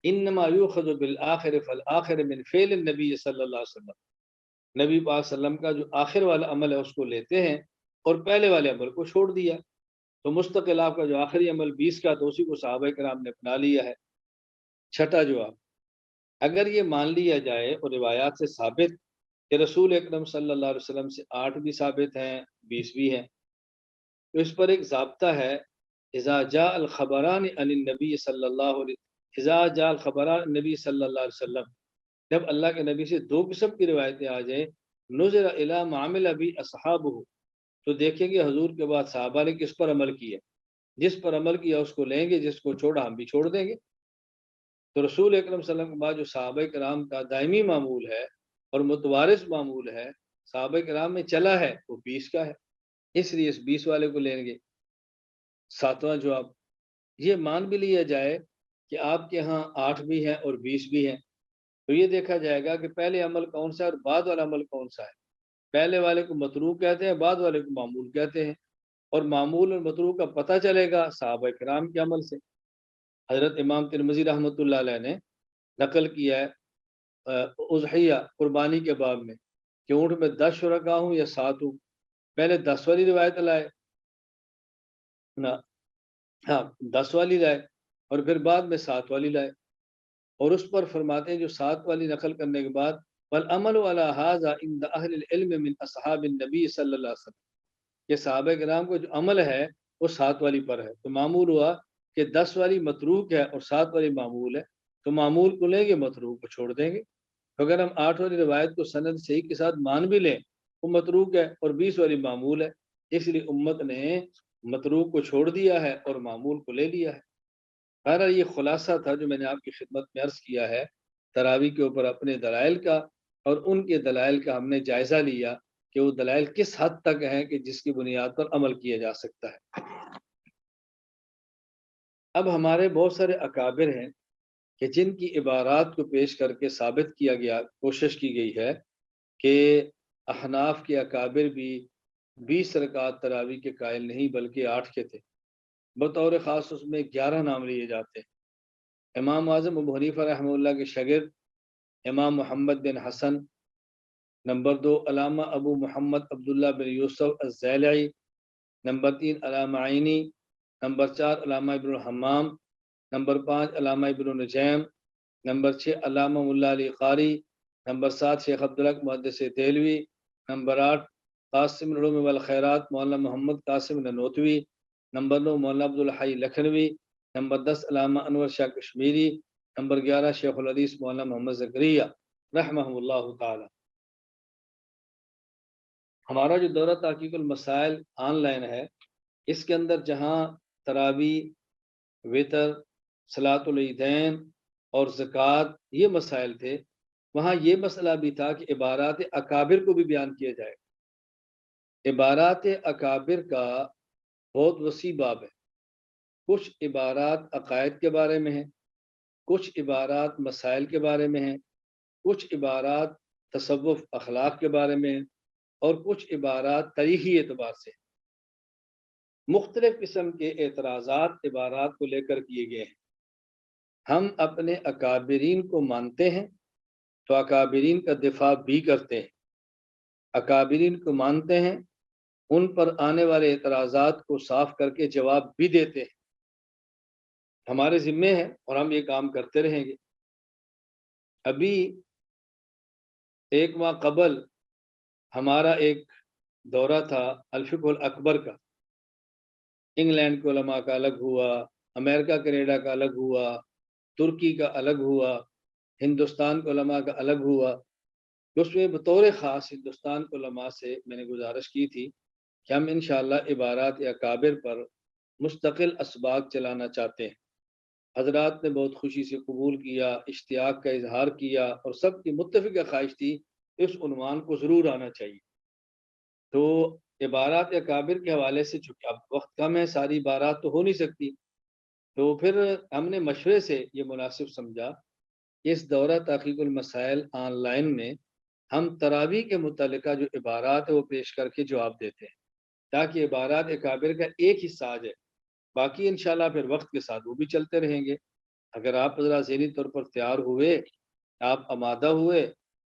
انما یؤخذ بالآخر فالآخر من فعل النبی صلی اللہ علیہ وسلم، نبی پاک صلی اللہ علیہ وسلم کا جو آخر والا عمل ہے اس کو لیتے ہیں اور پہلے والے عمل کو چھوڑ دیا، تو مستقل آپ کا جو آخری عمل 20 کا تو اسی کو صحابہ کرام نے اپنا لیا ہے۔ چھٹا جواب، اگر یہ مان لیا جائے اور روایات سے ثابت کہ رسول اکرم صلی اللہ علیہ وسلم سے 8 بھی ثابت ہیں، 20 بھی ہیں، تو اس پر ایک ضابطہ ہے، اذا جاء الخبران عن النبی صلی اللہ علیہ اذا جاء الخبران النبی صلی اللہ علیہ وسلم، جب اللہ کے نبی سے 2 قسم کی روایتیں آ جائیں، نظر الی ما عمل به اصحابہ، تو دیکھیں گے حضور کے بعد صحابہ نے کس پر عمل کیا، جس پر عمل کیا اس کو لیں گے، جس کو چھوڑا ہم بھی چھوڑ دیں گے۔ تو رسول اکرم صلی اللہ علیہ وسلم کے بعد جو صحابہ کرام کا دائمی معمول ہے اور متوارث معمول ہے، صحابہ کرام میں چلا ہے، وہ 20 کا ہے، اس لیے اس 20 والے کو لیں گے۔ ساتواں جواب، یہ مان بھی لیا جائے کہ آپ کے ہاں 8 بھی ہیں اور 20 بھی ہیں، تو یہ دیکھا جائے گا کہ پہلے عمل کون سا ہے اور بعد والا عمل کون سا ہے۔ پہلے والے کو متروک کہتے ہیں، بعد والے کو معمول کہتے ہیں، اور معمول اور متروک کا پتہ چلے گا صحابہ کرام کے عمل سے۔ حضرت امام ترمذی رحمۃ اللہ علیہ نے نقل کیا ہے اضحیہ قربانی کے باب میں کہ اونٹ میں 10 شرکا ہوں یا 7 ہوں، پہلے 10 والی روایت لائے نا، ہاں 10 والی لائے اور پھر بعد میں 7 والی لائے، اور اس پر فرماتے ہیں جو 7 والی نقل کرنے کے بعد والعمل علی ھذا عند اہل العلم من اصحاب النبی صلی اللہ علیہ وسلم، کہ صحابہ کرام کو جو عمل ہے وہ 7 والی پر ہے، تو معمول ہوا کہ 10 والی متروک ہے اور 7 والی معمول ہے، تو معمول کو لیں گے، متروک کو چھوڑ دیں گے۔ تو اگر ہم 8 والی روایت کو سند صحیح کے ساتھ مان بھی لیں، وہ متروک ہے اور 20 والی معمول ہے، اس لیے امت نے متروک کو چھوڑ دیا ہے اور معمول کو لے لیا ہے۔ بہرحال یہ خلاصہ تھا جو میں نے آپ کی خدمت میں عرض کیا ہے تراویح کے اوپر اپنے دلائل کا، اور ان کے دلائل کا ہم نے جائزہ لیا کہ وہ دلائل کس حد تک ہیں کہ جس کی بنیاد پر عمل کیا جا سکتا ہے۔ اب ہمارے بہت سارے اکابر ہیں کہ جن کی عبارات کو پیش کر کے ثابت کیا گیا، کوشش کی گئی ہے کہ احناف کے اکابر بھی 20 رکعت تراویح کے قائل نہیں بلکہ 8 کے تھے، بطور خاص اس میں 11 نام لیے جاتے ہیں۔ امام اعظم ابو حنیفہ رحمہ اللہ کے شاگرد امام محمد بن حسن، نمبر 2 علامہ ابو محمد عبداللہ بن یوسف الزیلعی، نمبر 3 علامہ عینی، نمبر 4 علامہ ابن الحمام، نمبر 5 علامہ ابن نجیم، نمبر 6 علامہ ملا علی قاری، نمبر 7 شیخ عبدالحق محدث دہلوی، نمبر 8 قاسم العلوم والخیرات مولانا محمد قاسم ننوتوی، نمبر 9 مولانا عبدالحی لکھنوی، نمبر 10 علامہ انور شاہ کشمیری، نمبر 11 شیخ الحدیث مولانا محمد زکریا رحمہ اللہ تعالی۔ ہمارا جو دورہ تحقیق المسائل آن لائن ہے، اس کے اندر جہاں تراویح، وطر، صلاۃ العیدین اور زکوٰۃ یہ مسائل تھے، وہاں یہ مسئلہ بھی تھا کہ عبارات اکابر کو بھی بیان کیا جائے۔ عبارات اکابر کا بہت وسیع باب ہے۔ کچھ عبارات عقائد کے بارے میں ہیں، کچھ عبارات مسائل کے بارے میں ہیں، کچھ عبارات تصوف اخلاق کے بارے میں ہیں، اور کچھ عبارات تاریخی اعتبار سے۔ مختلف قسم کے اعتراضات عبارات کو لے کر کیے گئے ہیں۔ ہم اپنے اکابرین کو مانتے ہیں تو اکابرین کا دفاع بھی کرتے ہیں، اکابرین کو مانتے ہیں، ان پر آنے والے اعتراضات کو صاف کر کے جواب بھی دیتے ہیں۔ ہمارے ذمے ہے اور ہم یہ کام کرتے رہیں گے۔ ابھی ایک ماہ قبل ہمارا ایک دورہ تھا الفقہ الاکبر کا، انگلینڈ کے علماء کا الگ ہوا، امریکہ کینیڈا کا الگ ہوا، ترکی کا الگ ہوا، ہندوستان کے علماء کا الگ ہوا۔ اس میں بطور خاص ہندوستان کے علماء سے میں نے گزارش کی تھی کہ ہم انشاءاللہ عبارات اکابر پر مستقل اسباق چلانا چاہتے ہیں۔ حضرات نے بہت خوشی سے قبول کیا، اشتیاق کا اظہار کیا، اور سب کی متفقہ خواہش تھی اس عنوان کو ضرور آنا چاہیے۔ تو عبارات اکابر کے حوالے سے چونکہ اب وقت کم ہے، ساری عبارات تو ہو نہیں سکتی، تو پھر ہم نے مشورے سے یہ مناسب سمجھا کہ اس دورہ تحقیق المسائل آن لائن میں ہم تراویح کے متعلقہ جو عبارات ہے وہ پیش کر کے جواب دیتے ہیں، تاکہ عبارات اکابر کا ایک حصہ آ جائے۔ باقی انشاءاللہ پھر وقت کے ساتھ وہ بھی چلتے رہیں گے۔ اگر آپ ذرا ذہنی طور پر تیار ہوئے، آپ آمادہ ہوئے،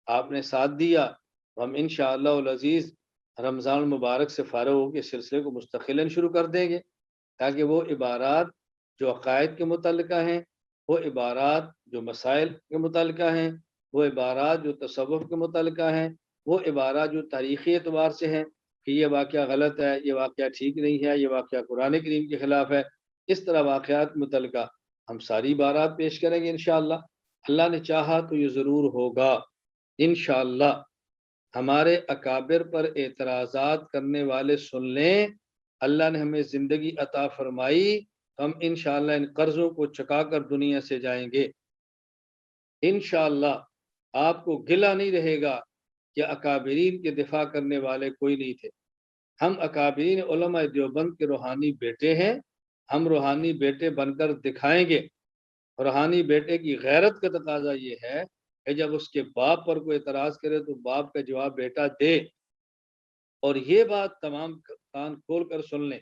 آپ نے ساتھ دیا، تو ہم انشاءاللہ العزیز رمضان المبارک سے فارغ ہو کے سلسلے کو مستقلاً شروع کر دیں گے، تاکہ وہ عبارات جو عقائد کے متعلقہ ہیں، وہ عبارات جو مسائل کے متعلقہ ہیں، وہ عبارات جو تصوف کے متعلقہ ہیں، وہ عبارات جو تاریخی اعتبار سے ہیں کہ یہ واقعہ غلط ہے، یہ واقعہ ٹھیک نہیں ہے، یہ واقعہ قرآن کریم کے خلاف ہے، اس طرح واقعات متعلقہ ہم ساری عبارات پیش کریں گے انشاءاللہ۔ اللہ نے چاہا تو یہ ضرور ہوگا انشاءاللہ۔ ہمارے اکابر پر اعتراضات کرنے والے سن لیں، اللہ نے ہمیں زندگی عطا فرمائی، ہم انشاءاللہ ان قرضوں کو چکا کر دنیا سے جائیں گے انشاءاللہ۔ آپ کو گلہ نہیں رہے گا کہ اکابرین کے دفاع کرنے والے کوئی نہیں تھے۔ ہم اکابرین علماء دیوبند کے روحانی بیٹے ہیں، ہم روحانی بیٹے بن کر دکھائیں گے۔ روحانی بیٹے کی غیرت کا تقاضا یہ ہے کہ جب اس کے باپ پر کوئی اعتراض کرے تو باپ کا جواب بیٹا دے۔ اور یہ بات تمام کان کھول کر سن لیں،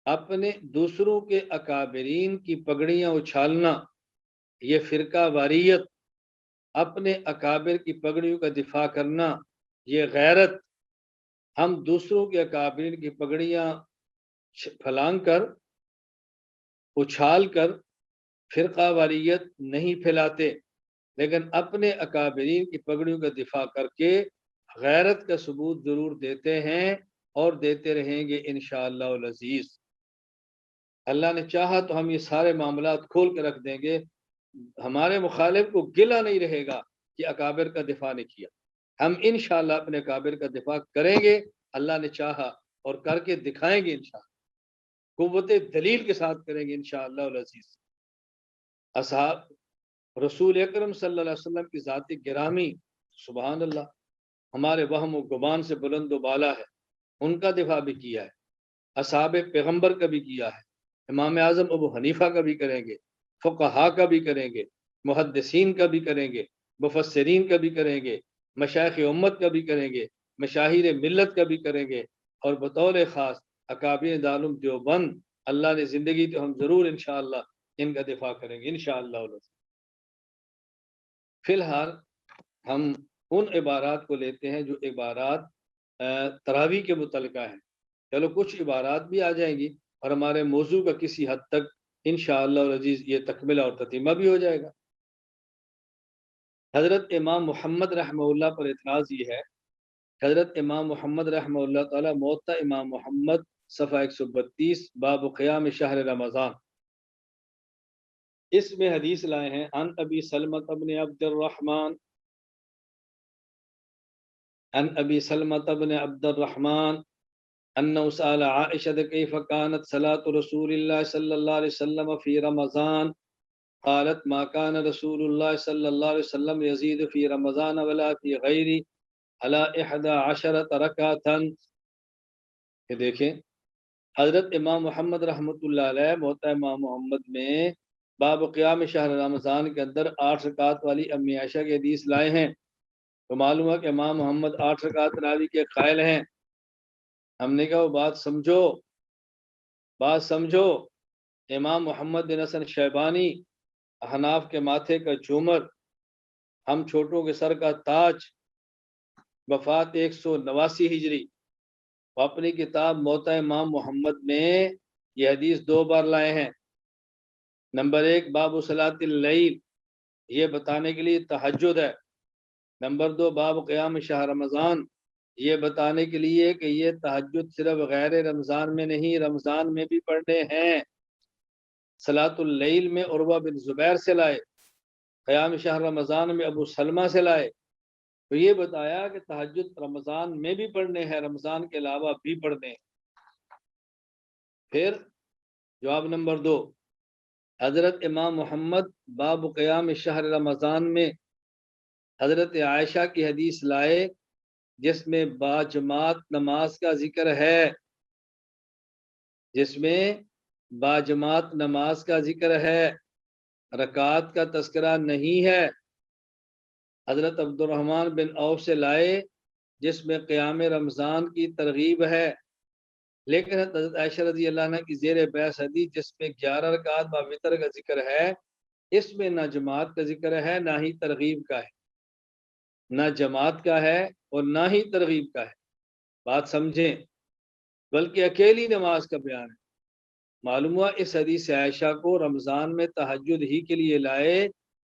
اپنے دوسروں کے اکابرین کی پگڑیاں اچھالنا، یہ فرقہ واریت، اپنے اکابر کی پگڑیوں کا دفاع کرنا، یہ غیرت۔ ہم دوسروں کے اکابرین کی پگڑیاں پھلانگ کر، اچھال کر فرقہ واریت نہیں پھیلاتے، لیکن اپنے اکابرین کی پگڑیوں کا دفاع کر کے غیرت کا ثبوت ضرور دیتے ہیں اور دیتے رہیں گے انشاءاللہ العزیز۔ اللہ نے چاہا تو ہم یہ سارے معاملات کھول کے رکھ دیں گے، ہمارے مخالف کو گلہ نہیں رہے گا کہ اکابر کا دفاع نہیں کیا۔ ہم انشاءاللہ اپنے اکابر کا دفاع کریں گے، اللہ نے چاہا، اور کر کے دکھائیں گے انشاءاللہ، قوت دلیل کے ساتھ کریں گے انشاءاللہ العزیز۔ اصحاب رسول اکرم صلی اللہ علیہ وسلم کی ذات گرامی، سبحان اللہ، ہمارے وہم و گمان سے بلند و بالا ہے، ان کا دفاع بھی کیا ہے، اصحاب پیغمبر کا بھی کیا ہے، امام اعظم ابو حنیفہ کا بھی کریں گے، فقہا کا بھی کریں گے، محدثین کا بھی کریں گے، مفسرین کا بھی کریں گے، مشائخ امت کا بھی کریں گے، مشاہیر ملت کا بھی کریں گے، اور بطور خاص اکابر دارالعلوم دیوبند، اللہ نے زندگی تو ہم ضرور انشاءاللہ ان کا دفاع کریں گے انشاءاللہ۔ فی الحال ہم ان عبارات کو لیتے ہیں جو عبارات تراویح کے متعلقہ ہیں۔ چلو کچھ عبارات بھی آ جائیں گی اور ہمارے موضوع کا کسی حد تک انشاءاللہ العزیز یہ تکملہ اور تتمہ بھی ہو جائے گا۔ حضرت امام محمد رحمہ اللہ پر اعتراض یہ ہے، حضرت امام محمد رحمہ اللہ تعالی موطا امام محمد صفحہ 132 باب قیام شہر رمضان، اس میں حدیث لائے ہیں عن ابی سلمۃ بن عبد الرحمن عن ابی سلمۃ بن عبد الرحمن انه سأل عائشة كيف كانت صلاة رسول الله صلى الله عليه وسلم في رمضان قالت ما كان رسول الله صلى الله عليه وسلم يزيد في رمضان ولا في غيره على 11 ركعة۔ کہ دیکھیں حضرت امام محمد رحمۃ اللہ علیہ موطا امام محمد میں باب قیام شہر رمضان کے اندر 8 رکعت والی امی عائشہ کی حدیث لائے ہیں، تو معلوم ہے کہ امام محمد 8 رکعت تراویح کے قائل ہیں۔ ہم نے کہا وہ بات سمجھو، امام محمد بن حسن شیبانی، احناف کے ماتھے کا جھومر، ہم چھوٹوں کے سر کا تاج، وفات 189 ہجری، وہ اپنی کتاب موطا امام محمد میں یہ حدیث 2 بار لائے ہیں۔ نمبر 1 باب صلاۃ اللیل، یہ بتانے کے لیے تہجد ہے۔ نمبر 2 باب قیام شہر رمضان، یہ بتانے کے لیے کہ یہ تہجد صرف غیر رمضان میں نہیں، رمضان میں بھی پڑھنے ہیں۔ صلاۃ اللیل میں عروہ بن زبیر سے لائے، قیام شہر رمضان میں ابو سلمہ سے لائے، تو یہ بتایا کہ تہجد رمضان میں بھی پڑھنے ہیں، رمضان کے علاوہ بھی پڑھنے ہیں۔ پھر جواب نمبر 2، حضرت امام محمد باب قیام شہر رمضان میں حضرت عائشہ کی حدیث لائے جس میں باجماعت نماز کا ذکر ہے، جس میں باجماعت نماز کا ذکر ہے، رکعات کا تذکرہ نہیں ہے۔ حضرت عبد الرحمن بن عوف سے لائے جس میں قیام رمضان کی ترغیب ہے، لیکن حضرت عائشہ رضی اللہ عنہ کی زیر بحث حدیث جس میں 11 رکعات با وتر کا ذکر ہے، اس میں نہ جماعت کا ذکر ہے نہ ہی ترغیب کا ہے، نہ جماعت کا ہے اور نہ ہی ترغیب کا ہے، بات سمجھیں، بلکہ اکیلی نماز کا بیان ہے۔ معلوم ہوا اس حدیث عائشہ کو رمضان میں تہجد ہی کے لیے لائے،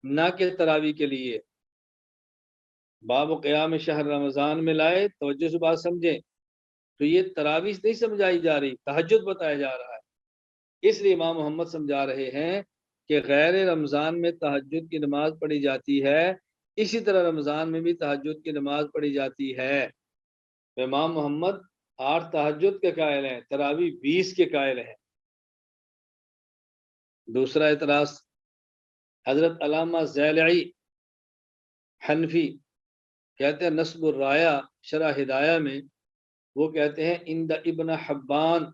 نہ کہ تراویح کے لیے۔ باب قیام شہر رمضان میں لائے، توجہ سے بات سمجھیں، تو یہ تراویح نہیں سمجھائی جا رہی، تہجد بتایا جا رہا ہے۔ اس لیے امام محمد سمجھا رہے ہیں کہ غیر رمضان میں تہجد کی نماز پڑھی جاتی ہے، اسی طرح رمضان میں بھی تہجد کی نماز پڑھی جاتی ہے۔ امام محمد 8 تہجد کے قائل ہیں، تراویح 20 کے قائل ہیں۔ دوسرا اعتراض، حضرت علامہ زیلعی حنفی کہتے ہیں نصب الرایہ شرح ہدایہ میں، وہ کہتے ہیں عند ابن حبان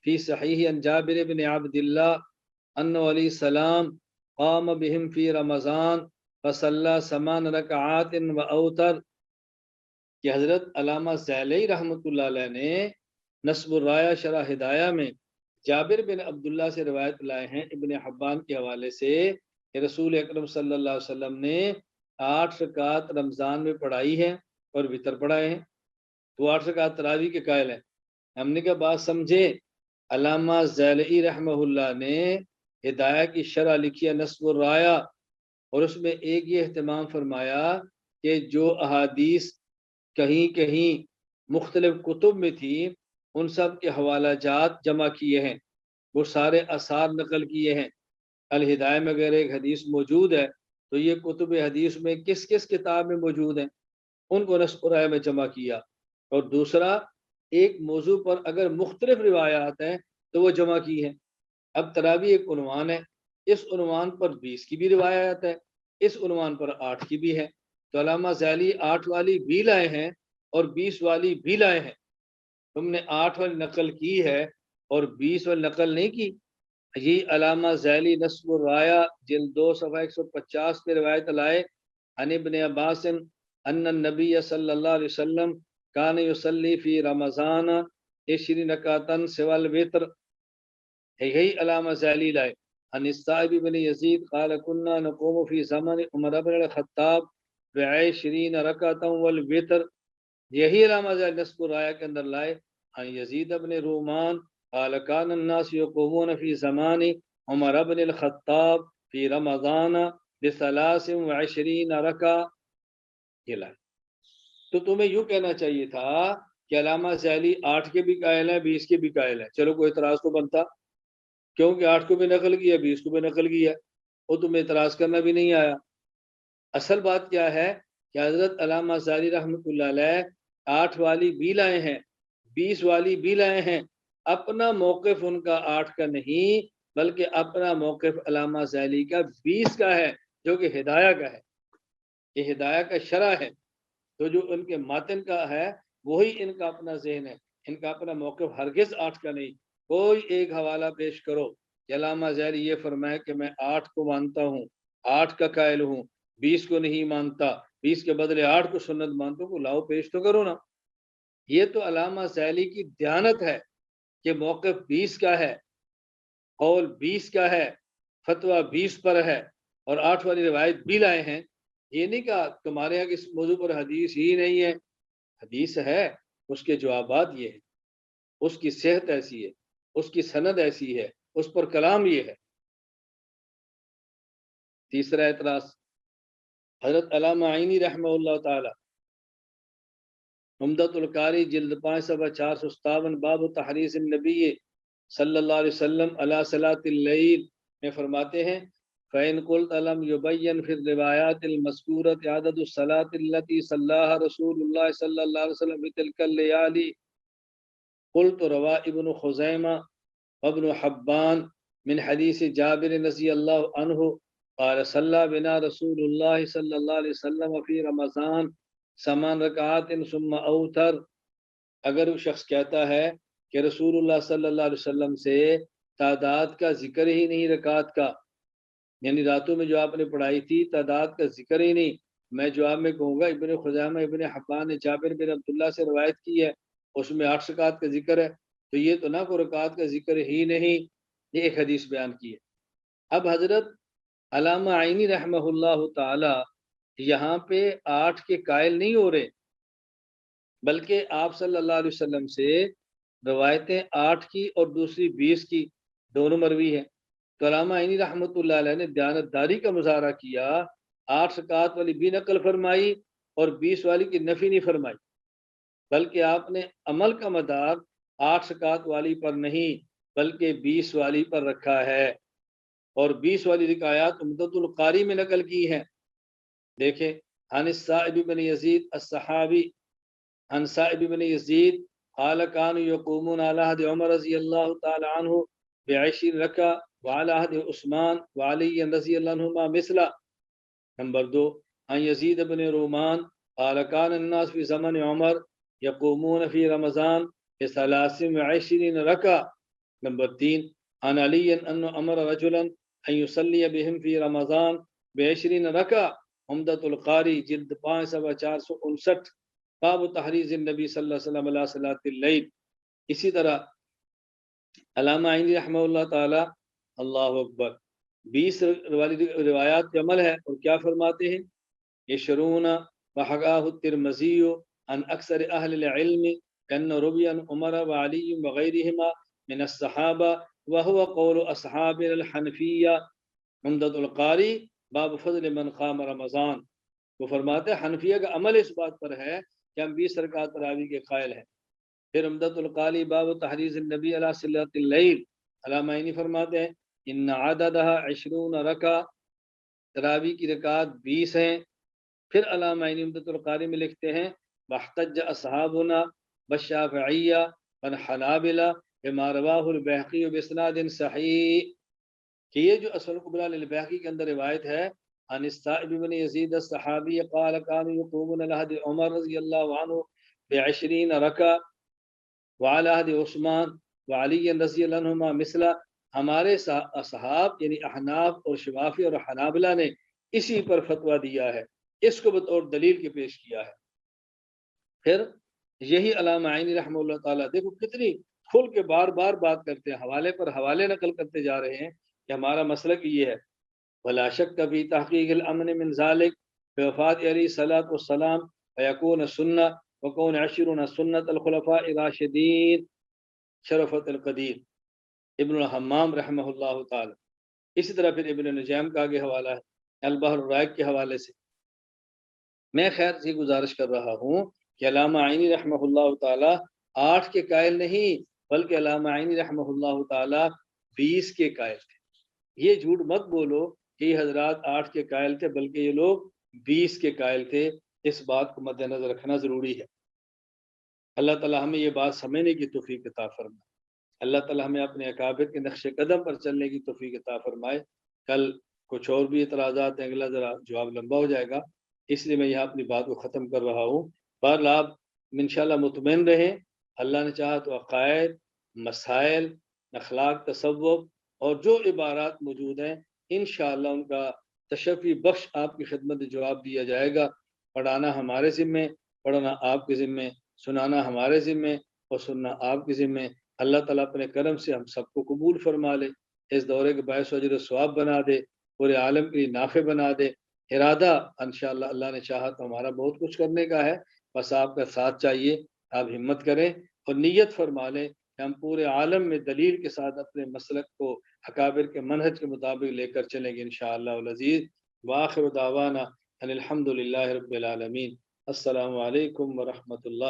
فی صحیح عن جابر بن عبد اللہ انہ علیہ السلام قام بہم فی رمضان فصلی 8 رکعات و اوتر، کہ حضرت علامہ زیلعی رحمۃ اللہ علیہ نے نصب الرایہ شرح ہدایہ میں جابر بن عبداللہ سے روایت لائے ہیں ابن حبان کے حوالے سے کہ رسول اکرم صلی اللہ علیہ وسلم نے 8 رکعت رمضان میں پڑھائی ہے اور وتر پڑھائے ہیں، تو 8 رکعت تراویح کے قائل ہیں۔ ہم نے کہا بات سمجھے، علامہ زیلعی رحمہ اللہ نے ہدایہ کی شرح لکھی ہے نصب الرایہ، اور اس میں ایک یہ اہتمام فرمایا کہ جو احادیث کہیں کہیں مختلف کتب میں تھی ان سب کے حوالہ جات جمع کیے ہیں، وہ سارے آثار نقل کیے ہیں۔ الہدایہ میں اگر ایک حدیث موجود ہے تو یہ کتب حدیث میں کس کس کتاب میں موجود ہیں، ان کو نصب الرایہ میں جمع کیا۔ اور دوسرا، ایک موضوع پر اگر مختلف روایات ہیں تو وہ جمع کی ہیں۔ اب تراویح ایک عنوان ہے، اس عنوان پر 20 کی بھی روایات ہے، اس عنوان پر 8 کی بھی ہے، تو علامہ زیلعی 8 والی بھی لائے ہیں اور 20 والی بھی لائے ہیں۔ تم نے 8 والی نقل کی ہے اور 20 والی نقل نہیں کی۔ یہ علامہ زیلعی نصب الرایہ جلد 2 صفحہ 150 پہ روایت لائے عن ابن عباس ان النبی صلی اللہ علیہ وسلم کان یصلی فی رمضان 20 رکعتن سوى الوتر، یہی علامہ زیلعی لائے عن الصائب بن یزید قال كنا نقوم فی زمن عمر بن الخطاب ب20 رکعتا والوتر، یہی علامہ زیلعی نصب الرایہ کے اندر لائے عن یزید بن رومان قال كان الناس يقومون في زمان عمر بن الخطاب في رمضان ب23 رکعہ، یہ لائے۔ تو تمہیں یوں کہنا چاہیے تھا کہ علامہ ذیلی 8 کے بھی قائل ہیں، 20 کے بھی قائل ہیں، چلو کوئی اعتراض تو بنتا، کیونکہ 8 کو بھی نقل کیا، 20 کو بھی نقل کیا، وہ تمہیں اعتراض کرنا بھی نہیں آیا۔ اصل بات کیا ہے کہ حضرت علامہ ذیلی رحمۃ اللہ علیہ 8 والی بھی لائے ہیں، 20 والی بھی لائے ہیں، اپنا موقف ان کا 8 کا نہیں بلکہ اپنا موقف علامہ ذیلی کا 20 کا ہے، جو کہ ہدایہ کا ہے، یہ ہدایہ کا شرح ہے۔ تو جو ان کے ماتن کا ہے وہی ان کا اپنا ذہن ہے، ان کا اپنا موقف ہرگز 8 کا نہیں۔ کوئی ایک حوالہ پیش کرو کہ علامہ ذیلی یہ فرمائے کہ میں 8 کو مانتا ہوں، 8 کا قائل ہوں، 20 کو نہیں مانتا، 20 کے بدلے 8 کو سنت مانتا ہوں، کو لاؤ پیش تو کرو نا۔ یہ تو علامہ ذیلی کی دیانت ہے کہ موقف 20 کا ہے، قول 20 کا ہے، فتویٰ 20 پر ہے، اور 8 والی روایت بھی لائے ہیں۔ یہ نہیں کہا تمہارے یہاں اس موضوع پر حدیث ہی نہیں ہے، حدیث ہے، اس کے جوابات یہ ہیں، اس کی صحت ایسی ہے، اس کی سند ایسی ہے، اس پر کلام یہ ہے۔ تیسرا اعتراض، حضرت علامہ عینی رحمہ اللہ تعالی عمدۃ القاری جلد 5 صفحہ 457 باب تحریض النبی صلی اللہ علیہ وسلم علی صلاۃ اللیل میں فرماتے ہیں فَإِن قُلْتَ لَمْ يُبَيَّنْ فِي الرِّوَايَاتِ الْمَذْكُورَةِ عَدَدُ الصَّلَاةِ الَّتِي صَلَّاهَا رسول اللہ صلی اللہ علیہ وسلم فِي تِلْكَ اللَّيَالِي قُلْتُ روى ابن خزیمہ وابن حبان من حدیث جابر رضی اللہ عنہ قال صلی بنا رسول اللہ صلی اللہ علیہ وسلم فی رمضان 8 رکعات ثم اوتر۔ اگر وہ شخص کہتا ہے کہ رسول اللہ صلی اللہ علیہ وسلم سے تعداد کا ذکر ہی نہیں رکعات کا، یعنی راتوں میں جو آپ نے پڑھائی تھی تعداد کا ذکر ہی نہیں، میں جواب میں کہوں گا ابن خزیمہ ابن حبان نے جابر بن عبداللہ سے روایت کی ہے، اس میں 8 رکعات کا ذکر ہے، تو یہ تو نہ کوئی رکعات کا ذکر ہی نہیں، یہ ایک حدیث بیان کی ہے۔ اب حضرت علامہ عینی رحمہ اللہ تعالی یہاں پہ 8 کے قائل نہیں ہو رہے، بلکہ آپ صلی اللہ علیہ وسلم سے روایتیں 8 کی اور دوسری 20 کی دونوں مروی ہیں۔ تو علامہ عینی رحمۃ اللہ علیہ نے دیانت داری کا مظاہرہ کیا، 8 رکعات والی بھی نقل فرمائی اور 20 والی کی نفی نہیں فرمائی، بلکہ آپ نے عمل کا مدار 8 رکعات والی پر نہیں بلکہ 20 والی پر رکھا ہے، اور 20 والی روایات عمدۃ القاری میں نقل کی ہیں۔ دیکھیں عن السائب بن یزید الصحابی عن سائب بن یزید قال كانوا يقومون على عهد عمر رضی اللہ تعالی عنہ ب20 رکعہ وعلى عهد عثمان وعلی رضی اللہ عنہما مثلا۔ نمبر 2 عن یزید بن رومان قال كان الناس في زمن عمر يقومون في رمضان ب23 رکعہ۔ نمبر 3 عن علی انه امر رجلا ان يصلي بهم في رمضان ب20 رکعہ۔ عمدۃ القاری جلد 5 صفحہ 459 باب تحریض النبی صلی اللہ علیہ وسلم علی صلاۃ اللیل۔ اسی طرح علامہ عینی رحمہ اللہ تعالی اللہ اکبر 20 والی روایات کا عمل ہے، اور کیا فرماتے ہیں یشرون وحقاہ الترمذی عن اکثر اہل العلم کن ربی عن عمر وعلی وغیرہما من الصحابہ وهو قول اصحاب الحنفیہ۔ عمدۃ القاری باب فضل من قام رمضان، وہ فرماتے ہیں حنفیہ کا عمل اس بات پر ہے کہ ہم 20 رکعت تراویح کے قائل ہیں۔ پھر عمدۃ القاری باب تحریض النبی علی صلاۃ اللیل، علامہ عینی فرماتے ہیں ان عددها 20 رکعہ، تراویح کی رکعات 20 ہیں۔ پھر علامہ عینی عمدۃ القاری میں لکھتے ہیں واحتج اصحابنا بالشافعیہ والحنابلہ بما رواه البیہقی باسناد صحیح، کہ یہ جو اصل الکبریٰ للبیہقی کے اندر روایت ہے عن السائب بن یزید الصحابی قال كانوا يقومون على عهد عمر رضی اللہ عنہ ب20 رکعہ وعلى عهد عثمان وعلی رضی اللہ عنہما مثلا۔ ہمارے اصحاب یعنی احناف اور شوافی اور حنابلہ نے اسی پر فتویٰ دیا ہے، اس کو بطور دلیل کے پیش کیا ہے۔ پھر یہی علامہ عینی رحمہ اللہ تعالیٰ دیکھو کتنی کھل کے بار بار بات کرتے ہیں، حوالے پر حوالے نقل کرتے جا رہے ہیں کہ ہمارا مسلک یہ ہے۔ ولا شک فی تحقیق الامن من ذلک بوفات علیہ الصلاۃ والسلام ویکون سنہ وکون 20 سنت الخلفاء الراشدین۔ شرفت القدیر ابن الحمام رحمہ اللہ تعالی۔ اسی طرح پھر ابن نجیم کا آگے حوالہ ہے البحر الرائق کے حوالے سے۔ میں خیر یہ گزارش کر رہا ہوں کہ علامہ عینی رحمہ اللہ تعالی 8 کے قائل نہیں، بلکہ علامہ عینی رحمہ اللہ تعالی 20 کے قائل تھے۔ یہ جھوٹ مت بولو کہ یہ حضرات 8 کے قائل تھے، بلکہ یہ لوگ 20 کے قائل تھے۔ اس بات کو مد نظر رکھنا ضروری ہے۔ اللہ تعالی ہمیں یہ بات سمجھنے کی توفیق عطا فرمائے۔ اللہ تعالی ہمیں اپنے اکابر کے نقش قدم پر چلنے کی توفیق عطا فرمائے۔ کل کچھ اور بھی اعتراضات ہیں، اگلا ذرا جواب لمبا ہو جائے گا، اس لیے میں یہاں اپنی بات کو ختم کر رہا ہوں۔ بہرحال آپ انشاءاللہ مطمئن رہیں، اللہ نے چاہا تو عقائد، مسائل، اخلاق، تصوف اور جو عبارات موجود ہیں انشاءاللہ ان کا تشفی بخش آپ کی خدمت میں جواب دیا جائے گا۔ پڑھانا ہمارے ذمے، پڑھنا آپ کے ذمے، سنانا ہمارے ذمے اور سننا آپ کے ذمے۔ اللہ تعالیٰ اپنے کرم سے ہم سب کو قبول فرما لے، اس دورے کے باعث اجر و ثواب بنا دے، پورے عالم کے لیے نافع بنا دے۔ ارادہ انشاءاللہ اللہ نے چاہا تو ہمارا بہت کچھ کرنے کا ہے، بس آپ کا ساتھ چاہیے۔ آپ ہمت کریں اور نیت فرما لیں کہ ہم پورے عالم میں دلیل کے ساتھ اپنے مسلک کو اکابر کے منہج کے مطابق لے کر چلیں گے انشاءاللہ العزیز۔ وآخر دعوانا ان الحمد للہ رب العالمین۔ السلام علیکم ورحمۃ اللہ۔